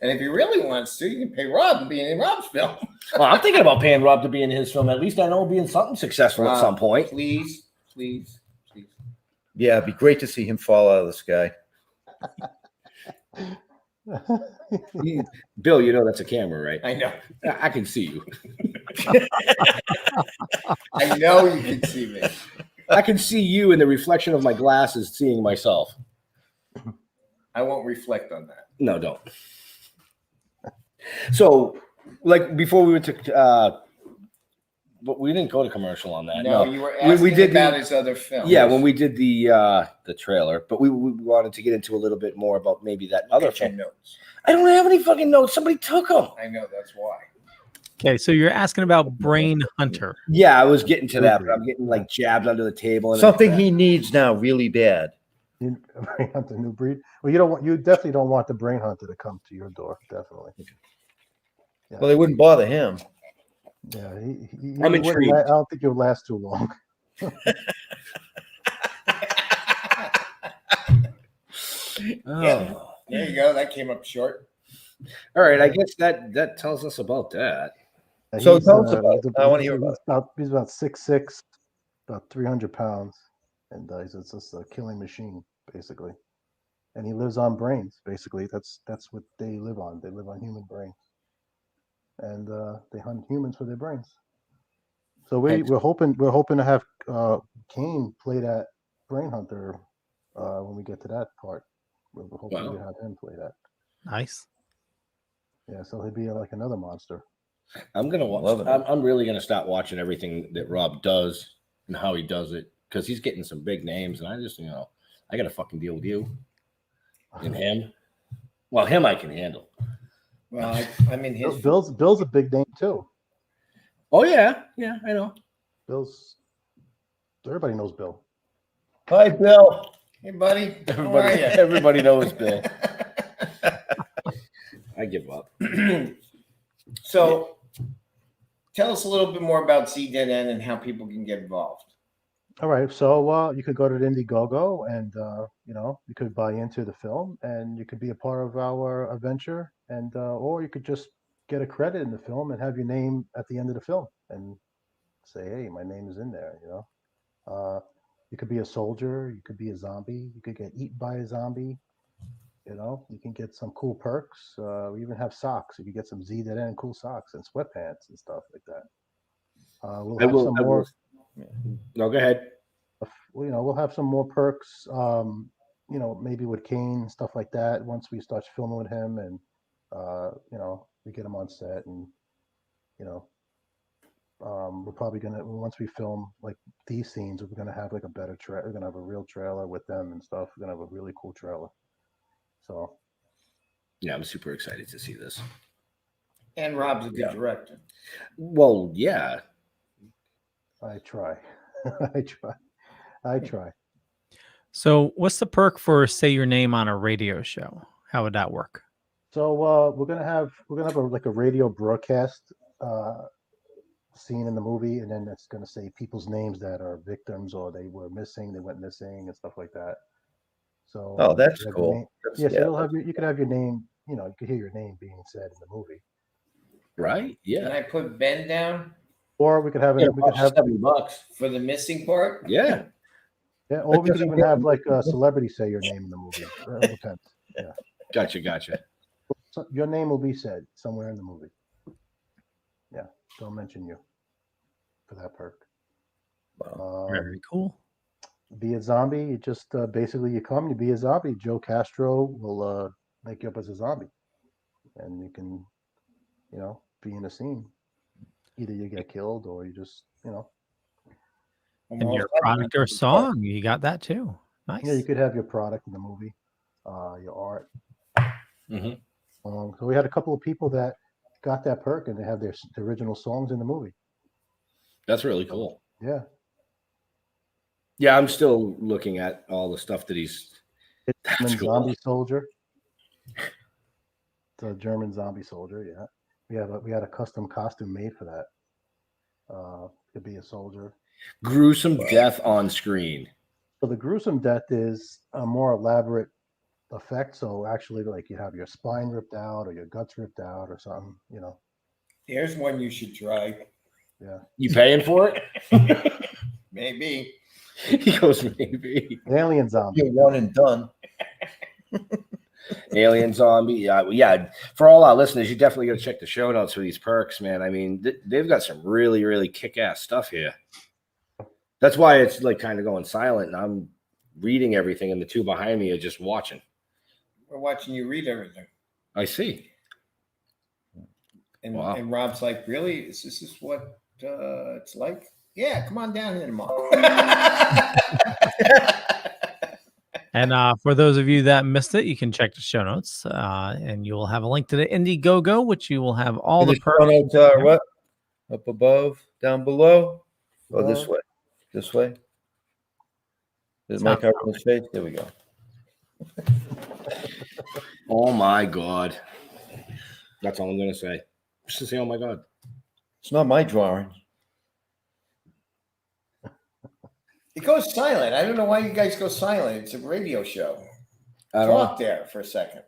And if he really wants to, you can pay Rob to be in Rob's film. Well, I'm thinking about paying Rob to be in his film. At least I know he'll be in something successful at some point. Please, please, please. Yeah, it'd be great to see him fall out of the sky. Bill, you know that's a camera, right? I know. I can see you. I know you can see me. I can see you in the reflection of my glasses seeing myself. I won't reflect on that. No, don't. So, like before we went to, but we didn't go to commercial on that. No, you were asking about his other film. Yeah, when we did the trailer, but we wanted to get into a little bit more about maybe that other film. Notes. I don't have any fucking notes. Somebody took them. I know, that's why. Okay, so you're asking about Brain Hunter. Yeah, I was getting to that, but I'm getting like jabbed under the table. And Something he needs now really bad. Brain Hunter, new breed. Well, you definitely don't want the Brain Hunter to come to your door. Definitely. Yeah. Well, they wouldn't bother him. Yeah, I'm intrigued. I don't think you'll last too long. Yeah, there you go. That came up short. All right, I guess that tells us about that. So tell us about it. I want to hear about it. He's about 6'6", about 300 pounds, and he's just a killing machine, basically. And he lives on brains, basically. That's what they live on. They live on human brains, and they hunt humans for their brains. So we're hoping to have Kane play that Brain Hunter when we get to that part. We're hoping to have him play that. Nice. Yeah, so he'll be like another monster. I'm gonna watch. I'm really gonna start watching everything that Rob does and how he does it, because he's getting some big names, and I just, I got to fucking deal with you and him. Well, him I can handle. Well, I mean, Bill's a big name too. Oh yeah, I know. Everybody knows Bill. Hi, Bill. Hey, buddy. How are you? Everybody knows Bill. I give up. So, tell us a little bit more about ZNN and how people can get involved. All right, so you could go to the Indiegogo, and you could buy into the film, and you could be a part of our adventure, and or you could just get a credit in the film and have your name at the end of the film, and say, "Hey, my name is in there." You could be a soldier, you could be a zombie, you could get eaten by a zombie. You can get some cool perks. We even have socks. You can get some ZNN cool socks and sweatpants and stuff like that. We'll have some more. No, go ahead. We'll have some more perks. Maybe with Kane and stuff like that. Once we start filming with him, and we get him on set, and we're probably gonna, once we film like these scenes, we're gonna have like a better trailer. We're gonna have a real trailer with them and stuff. We're gonna have a really cool trailer. So, yeah, I'm super excited to see this. And Rob's a good director. Well, yeah. I try. I try. So, what's the perk for say your name on a radio show? How would that work? So we're gonna have a radio broadcast scene in the movie, and then it's gonna say people's names that are victims, or they were missing, they went missing, and stuff like that. So that's cool. So you could have your name. You could hear your name being said in the movie. Right? Yeah. Can I put Ben down? Or we could have $70 for the missing part. Yeah. Yeah. Or we could even have like a celebrity say your name in the movie. It depends. Yeah. Gotcha. So your name will be said somewhere in the movie. Yeah. Don't mention you for that perk. Very cool. Be a zombie. You just basically you be a zombie. Joe Castro will make you up as a zombie, and you can, be in a scene. Either you get killed or you just, And your product or song, you got that too. Nice. Yeah, you could have your product in the movie, your art. Mm-hmm. So we had a couple of people that got that perk, and they have their original songs in the movie. That's really cool. Yeah. Yeah, I'm still looking at all the stuff that he's. German zombie soldier. The German zombie soldier. Yeah, we had a custom costume made for that. To be a soldier. Gruesome death on screen. So the gruesome death is a more elaborate effect. So actually, like you have your spine ripped out or your guts ripped out or something, you know. Here's one you should try. Yeah. You paying for it? Maybe. He goes, maybe. Alien zombie. You're one and done. Alien zombie. Yeah. For all our listeners, you definitely got to check the show notes for these perks, man. I mean, they've got some really, really kick-ass stuff here. That's why it's like kind of going silent, and I'm reading everything, and the two behind me are just watching. We're watching you read everything. I see. And, Wow. and Rob's like, really? This is what it's like? Yeah, come on down here tomorrow. And for those of you that missed it, you can check the show notes, and you will have a link to the Indiegogo, which you will have all the perks. Show notes, what? Up above, down below, or this way? This way. Did Mike cover his face? There we go. Oh my God. That's all I'm gonna say. Just to say, oh my God. It's not my drawing. It goes silent. I don't know why you guys go silent. It's a radio show. Talk there for a second.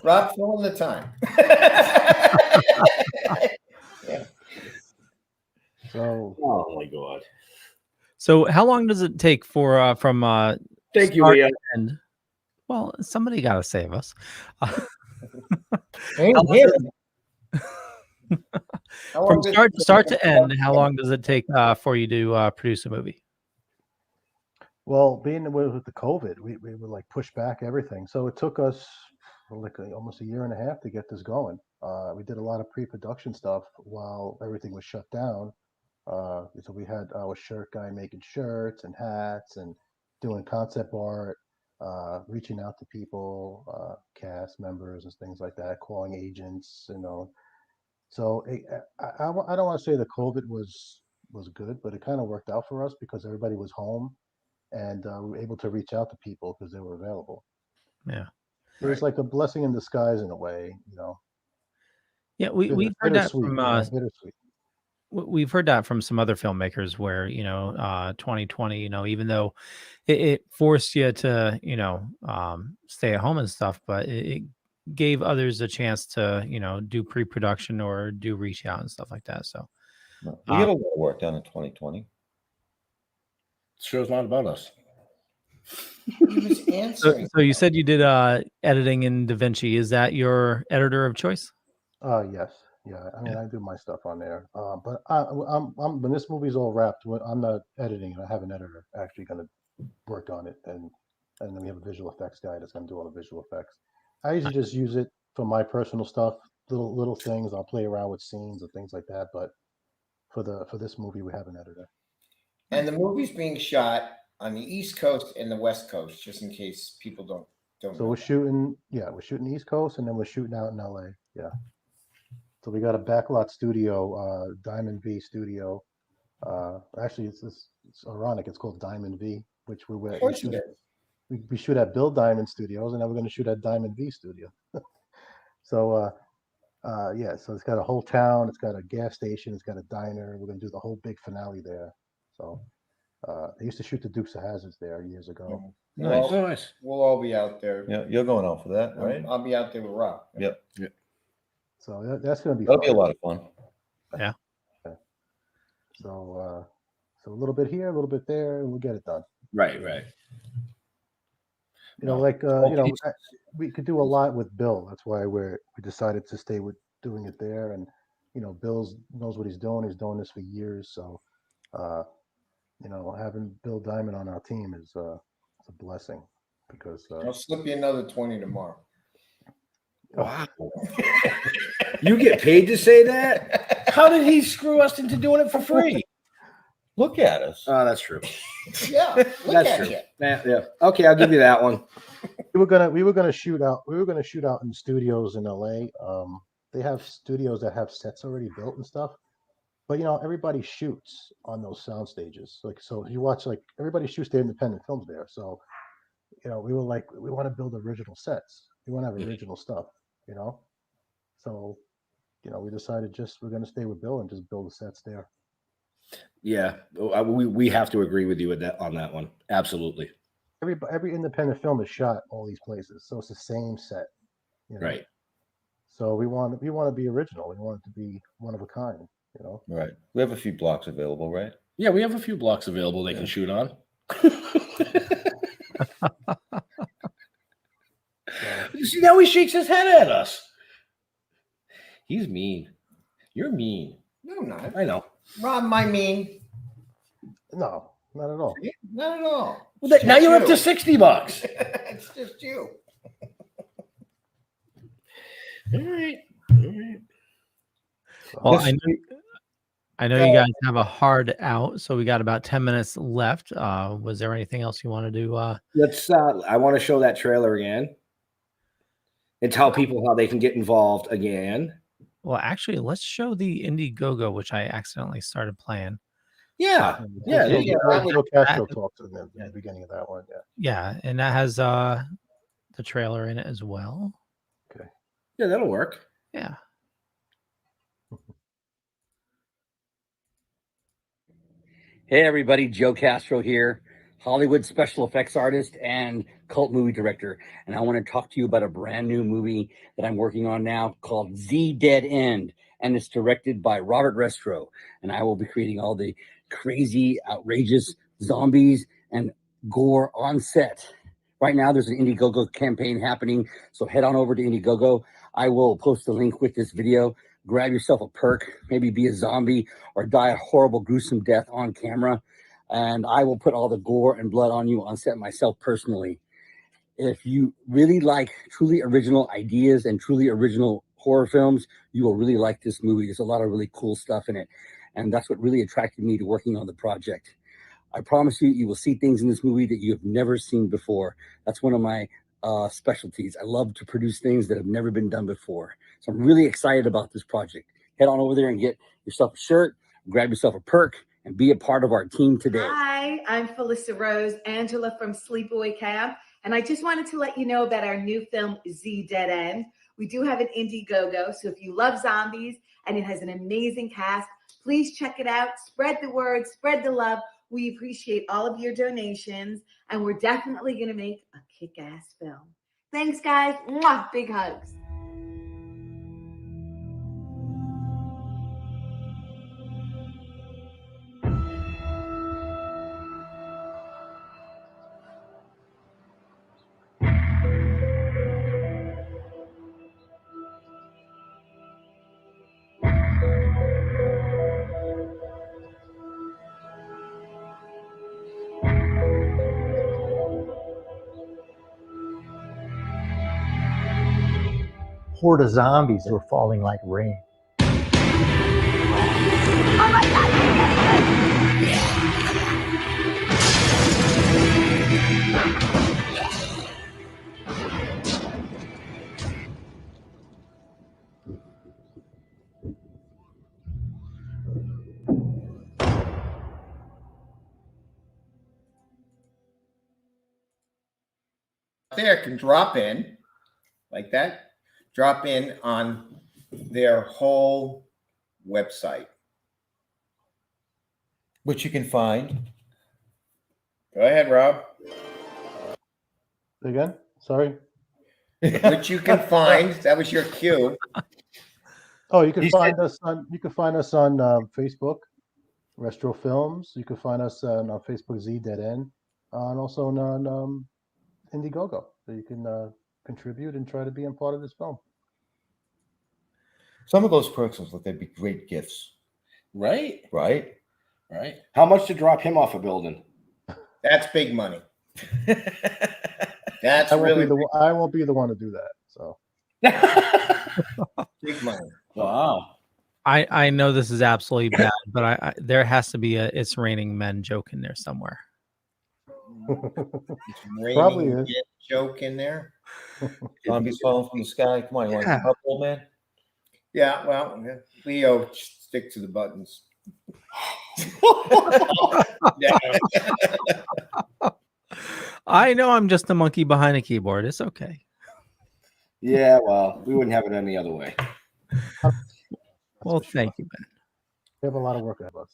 Rob, fill in the time. Yeah. So, oh my God. So how long does it take for from Thank you, start Leah. to end? Well, somebody got to save us. From start to end, how long does it take for you to produce a movie? well, being with the COVID, we were like push back everything. So it took us like almost a year and a half to get this going. We did a lot of pre-production stuff while everything was shut down. So we had our shirt guy making shirts and hats and doing concept art, reaching out to people, cast members and things like that, calling agents, you know. So I don't want to say the COVID was good, but it kind of worked out for us because everybody was home, and we were able to reach out to people because they were available. Yeah, it was like a blessing in disguise in a way, you know. Yeah, we've heard that from bittersweet. We've heard that from some other filmmakers where, 2020, even though it forced you to, stay at home and stuff, but it gave others a chance to, do pre-production or do reach out and stuff like that. So we get a lot of work done in 2020. Show's not about us. He was answering. So you said you did editing in DaVinci. Is that your editor of choice? Yes. Yeah, I mean, I do my stuff on there, but I'm when this movie's all wrapped, I'm not editing it. I have an editor actually going to work on it, and then we have a visual effects guy that's going to do all the visual effects. I usually just use it for my personal stuff, little things. I'll play around with scenes and things like that. But for this movie, we have an editor. And the movie's being shot on the East Coast and the West Coast, just in case people don't. So we're shooting East Coast, and then we're shooting out in LA. Yeah. So we got a backlot studio, Diamond V Studio. Actually, it's ironic. It's called Diamond V, which we shoot at Bill Diamond Studios, and then we're going to shoot at Diamond V Studio. So, so it's got a whole town. It's got a gas station. It's got a diner. We're going to do the whole big finale there. So they used to shoot the Dukes of Hazzards there years ago. Nice. We'll all be out there. Yeah, you're going out for that, right? I'll be out there with Rob. Yep. So that's going to be that'll be a lot of fun. Yeah. So a little bit here, a little bit there, and we'll get it done. Right. We could do a lot with Bill. That's why we decided to stay with doing it there. And Bill knows what he's doing. He's doing this for years. So, having Bill Diamond on our team is a blessing because I'll slip you another 20 tomorrow. Wow. You get paid to say that? How did he screw us into doing it for free? Look at us. Oh, that's true. Yeah, That's true. Yeah. Okay, I'll give you that one. We were gonna shoot out in studios in LA. They have studios that have sets already built and stuff. But everybody shoots on those sound stages. So you watch everybody shoots their independent films there. So we were like, we want to build original sets. We want to have original stuff. So we decided we're going to stay with Bill and just build the sets there. Yeah, we have to agree with you on that one. Absolutely. every independent film is shot all these places, so it's the same set. You know? Right. So we want to be original. We want it to be one of a kind. You know. Right. We have a few blocks available, right? Yeah, we have a few blocks available they can shoot on. See, now he shakes his head at us. He's mean. You're mean. No, I'm not. I know. Rob, my mean. No, not at all. Not at all. Well, now you're up to $60. It's just you. All right. Well, I know you guys have a hard out, so we got about 10 minutes left. Was there anything else you want to do? Let's. I want to show that trailer again and tell people how they can get involved again. Well, actually, let's show the Indiegogo, which I accidentally started playing. Yeah. Joe Castro talked in the beginning of that one. Yeah. Yeah, and that has the trailer in it as well. Okay. Yeah, that'll work. Yeah. Hey, everybody. Joe Castro here, Hollywood special effects artist and cult movie director. And I want to talk to you about a brand new movie that I'm working on now called Z Dead End. And it's directed by Robert Restro. And I will be creating all the crazy, outrageous zombies and gore on set. Right now, there's an Indiegogo campaign happening. So head on over to Indiegogo. I will post a link with this video. Grab yourself a perk, maybe be a zombie or die a horrible, gruesome death on camera. And I will put all the gore and blood on you on set myself personally. If you really like truly original ideas and truly original horror films, you will really like this movie. There's a lot of really cool stuff in it. And that's what really attracted me to working on the project. I promise you, you will see things in this movie that you have never seen before. That's one of my specialties. I love to produce things that have never been done before. So I'm really excited about this project. Head on over there and get yourself a shirt, grab yourself a perk, and be a part of our team today. Hi, I'm Felissa Rose, Angela from Sleepaway Camp, and I just wanted to let you know about our new film, Z Dead End. We do have an Indiegogo, so if you love zombies and it has an amazing cast, please check it out. Spread the word, spread the love. We appreciate all of your donations, and we're definitely going to make a kick-ass film. Thanks, guys. Mwah, big hugs. Horde of zombies were falling like rain. There can drop in like that, drop in on their whole website, which you can find. Go ahead, Rob. Again, sorry. Which you can find. That was your cue. Oh, you can find us on Facebook, Restro Films. You can find us on Facebook, Z Dead End, and also on Indiegogo. So you can contribute and try to be a part of this film. Some of those perks look like they'd be great gifts. Right? Right? Right. How much to drop him off a building? That's big money. That's I won't be the one to do that. So big money. Wow. I know this is absolutely bad, but I there has to be a "It's Raining Men" joke in there somewhere. Probably is. Joke in there. Zombies falling from the sky. Come on, you want to help, old man? Yeah, well, Leo, stick to the buttons. I know I'm just a monkey behind a keyboard. It's okay. Yeah, well, we wouldn't have it any other way. Well, thank you, Ben. We have a lot of work ahead of us.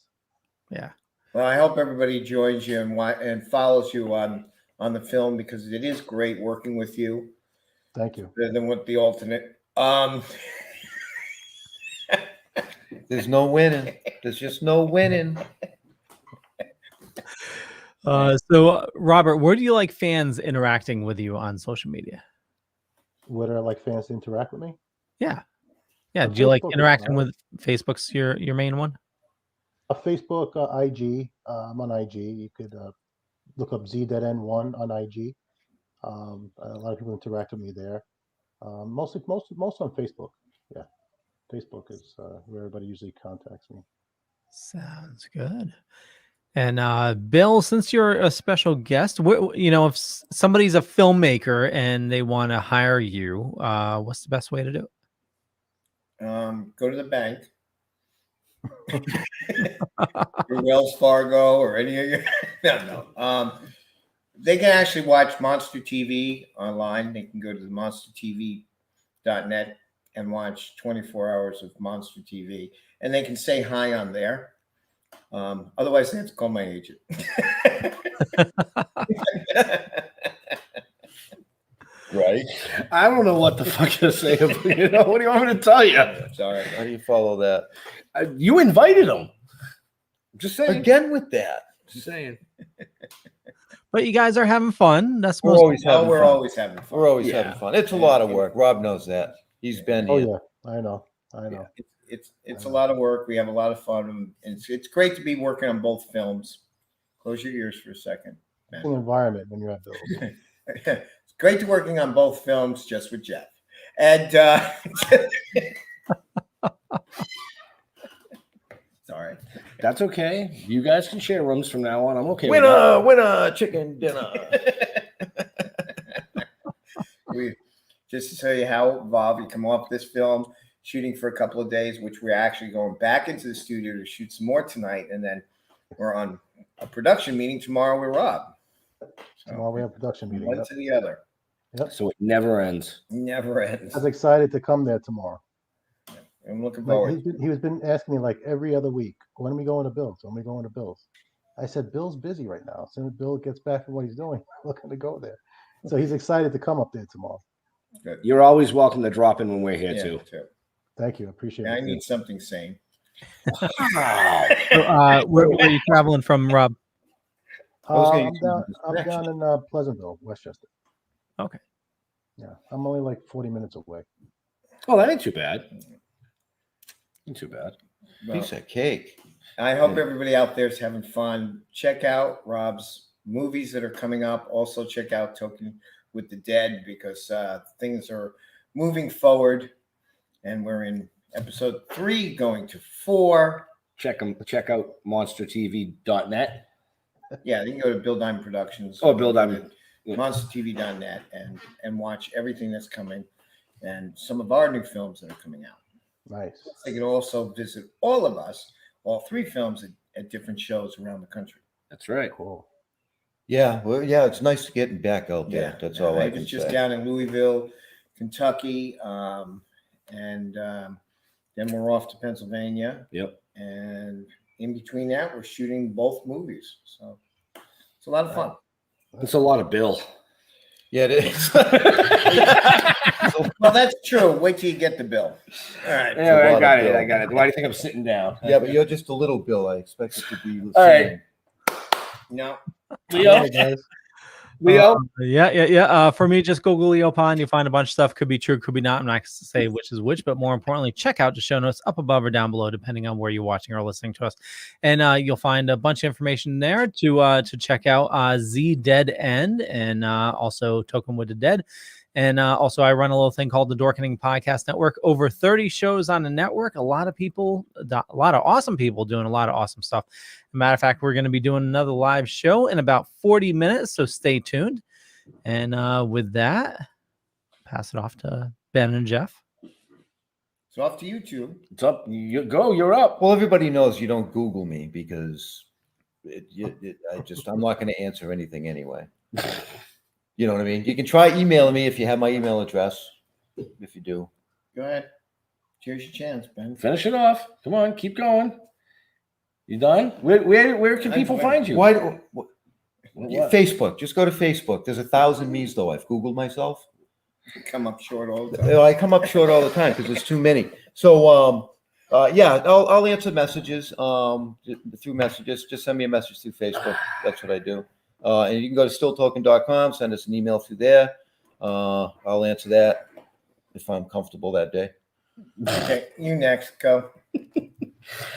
Yeah. Well, I hope everybody joins you and follows you on on the film because it is great working with you. Thank you. Better than with the alternate. There's no winning. There's just no winning. So, Robert, where do you like fans interacting with you on social media? Would I like fans to interact with me? Yeah. Yeah. On Do you like Facebook is interacting fine. with Facebook's your main one? Facebook, IG. I'm on IG. You could look up ZDN1 on IG. A lot of people interact with me there. Most on Facebook. Yeah, Facebook is where everybody usually contacts me. Sounds good. And Bill, since you're a special guest, if somebody's a filmmaker and they want to hire you, what's the best way to do it? Go to the bank. Through Wells Fargo or any of your no. They can actually watch Monster TV online. They can go to the monstertv.net and watch 24 hours of Monster TV, and they can say hi on there. Otherwise, they have to call my agent. Right. I don't know what the fuck to say. What do you want me to tell you? Sorry. How do you follow that? You invited them. Just saying. Again with that. Just saying. But you guys are having fun. That's We're most. always having We're fun. always having fun. We're always having fun. It's a lot of work. Rob knows that. He's been Oh here. yeah, I know. It's a lot of work. We have a lot of fun. And it's great to be working on both films. Close your ears for a second. It's an environment when you're at Bill's. It's great to working on both films just with Jeff. And sorry. That's okay. You guys can share rooms from now on. I'm okay with that. Winner, chicken dinner. We just to tell you how involved we come off this film, shooting for a couple of days, which we're actually going back into the studio to shoot some more tonight, and then we're on a production meeting tomorrow with Rob. Tomorrow we have a production meeting. One to the other. Yep. So it never ends. Never ends. I was excited to come there tomorrow. I'm looking Like, forward. he was been asking me like every other week, when are we going to Bill's? When are we going to Bill's? I said, Bill's busy right now. As soon as Bill gets back from what he's doing, we're looking to go there. So he's excited to come up there tomorrow. Good. You're always welcome to drop in when we're here Yeah, too. Thank you. I appreciate I it. need something sane. So, where are you traveling from, Rob? I'm down in Pleasantville, Westchester. Okay. Yeah, I'm only like 40 minutes away. Oh, that ain't too bad. Ain't too bad. Piece of cake. I hope everybody out there is having fun. Check out Rob's movies that are coming up. Also, check out Toking with the Dead because things are moving forward, and we're in episode 3, going to 4. Check out monstertv.net. Yeah, you can go to Bill Diamond Productions. Oh, Bill Diamond. monstertv.net and watch everything that's coming and some of our new films that are coming out. Nice. They can also visit all of us, all 3 films at different shows around the country. That's right. Cool. Yeah, well, yeah, it's nice getting back out there. Yeah, That's all I can was just say. down in Louisville, Kentucky, and then we're off to Pennsylvania. Yep. And in between that, we're shooting both movies. So it's a lot of fun. It's a lot of Bill. Yeah, it is. Well, that's true. Wait till you get the bill. All right. Yeah, I got it. Why do you think I'm sitting down? Yeah, but you're just a little Bill. I expect it to be. All right. No. Leo? Leo? For me, just Google Leo Pond. You'll find a bunch of stuff. Could be true, could be not. I'm not going to say which is which, but more importantly, check out the show notes up above or down below, depending on where you're watching or listening to us. And you'll find a bunch of information there to check out Z Dead End and also Token with the Dead. And also, I run a little thing called the Dorkening Podcast Network. Over 30 shows on the network. A lot of people, a lot of awesome people doing a lot of awesome stuff. As a matter of fact, we're going to be doing another live show in about 40 minutes, so stay tuned. And with that, pass it off to Ben and Jeff. It's off to you two. It's up. You go. You're up. Well, everybody knows you don't Google me because I'm not going to answer anything anyway. You know what I mean? You can try emailing me if you have my email address. If you do. Go ahead. Here's your chance, Ben. Finish it off. Come on. Keep going. You done? Where can people find you? Why? Facebook. Just go to Facebook. There's 1,000 me's though. I've Googled myself. You come up short all the time. I come up short all the time because there's too many. So yeah, I'll answer messages through messages. Just send me a message through Facebook. That's what I do. And you can go to stilltoking.com, send us an email through there. I'll answer that if I'm comfortable that day. Okay, you next. Go.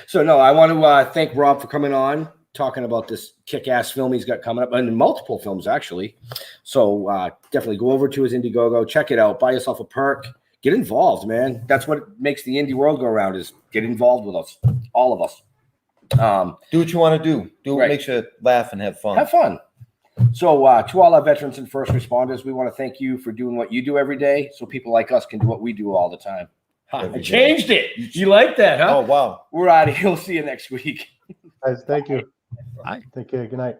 So no, I want to thank Rob for coming on, talking about this kick-ass film he's got coming up, and multiple films actually. So definitely go over to his Indiegogo, check it out, buy yourself a perk, get involved, man. That's what makes the indie world go around, is get involved with us, all of us. Do what you want to do. Do what right. makes you laugh and have fun. Have fun. So to all our veterans and first responders, we want to thank you for doing what you do every day so people like us can do what we do all the time. I changed it. You like that, huh? Oh, wow. We're out of here. We'll see you next week. Guys, thank you. Bye. Take care. Good night.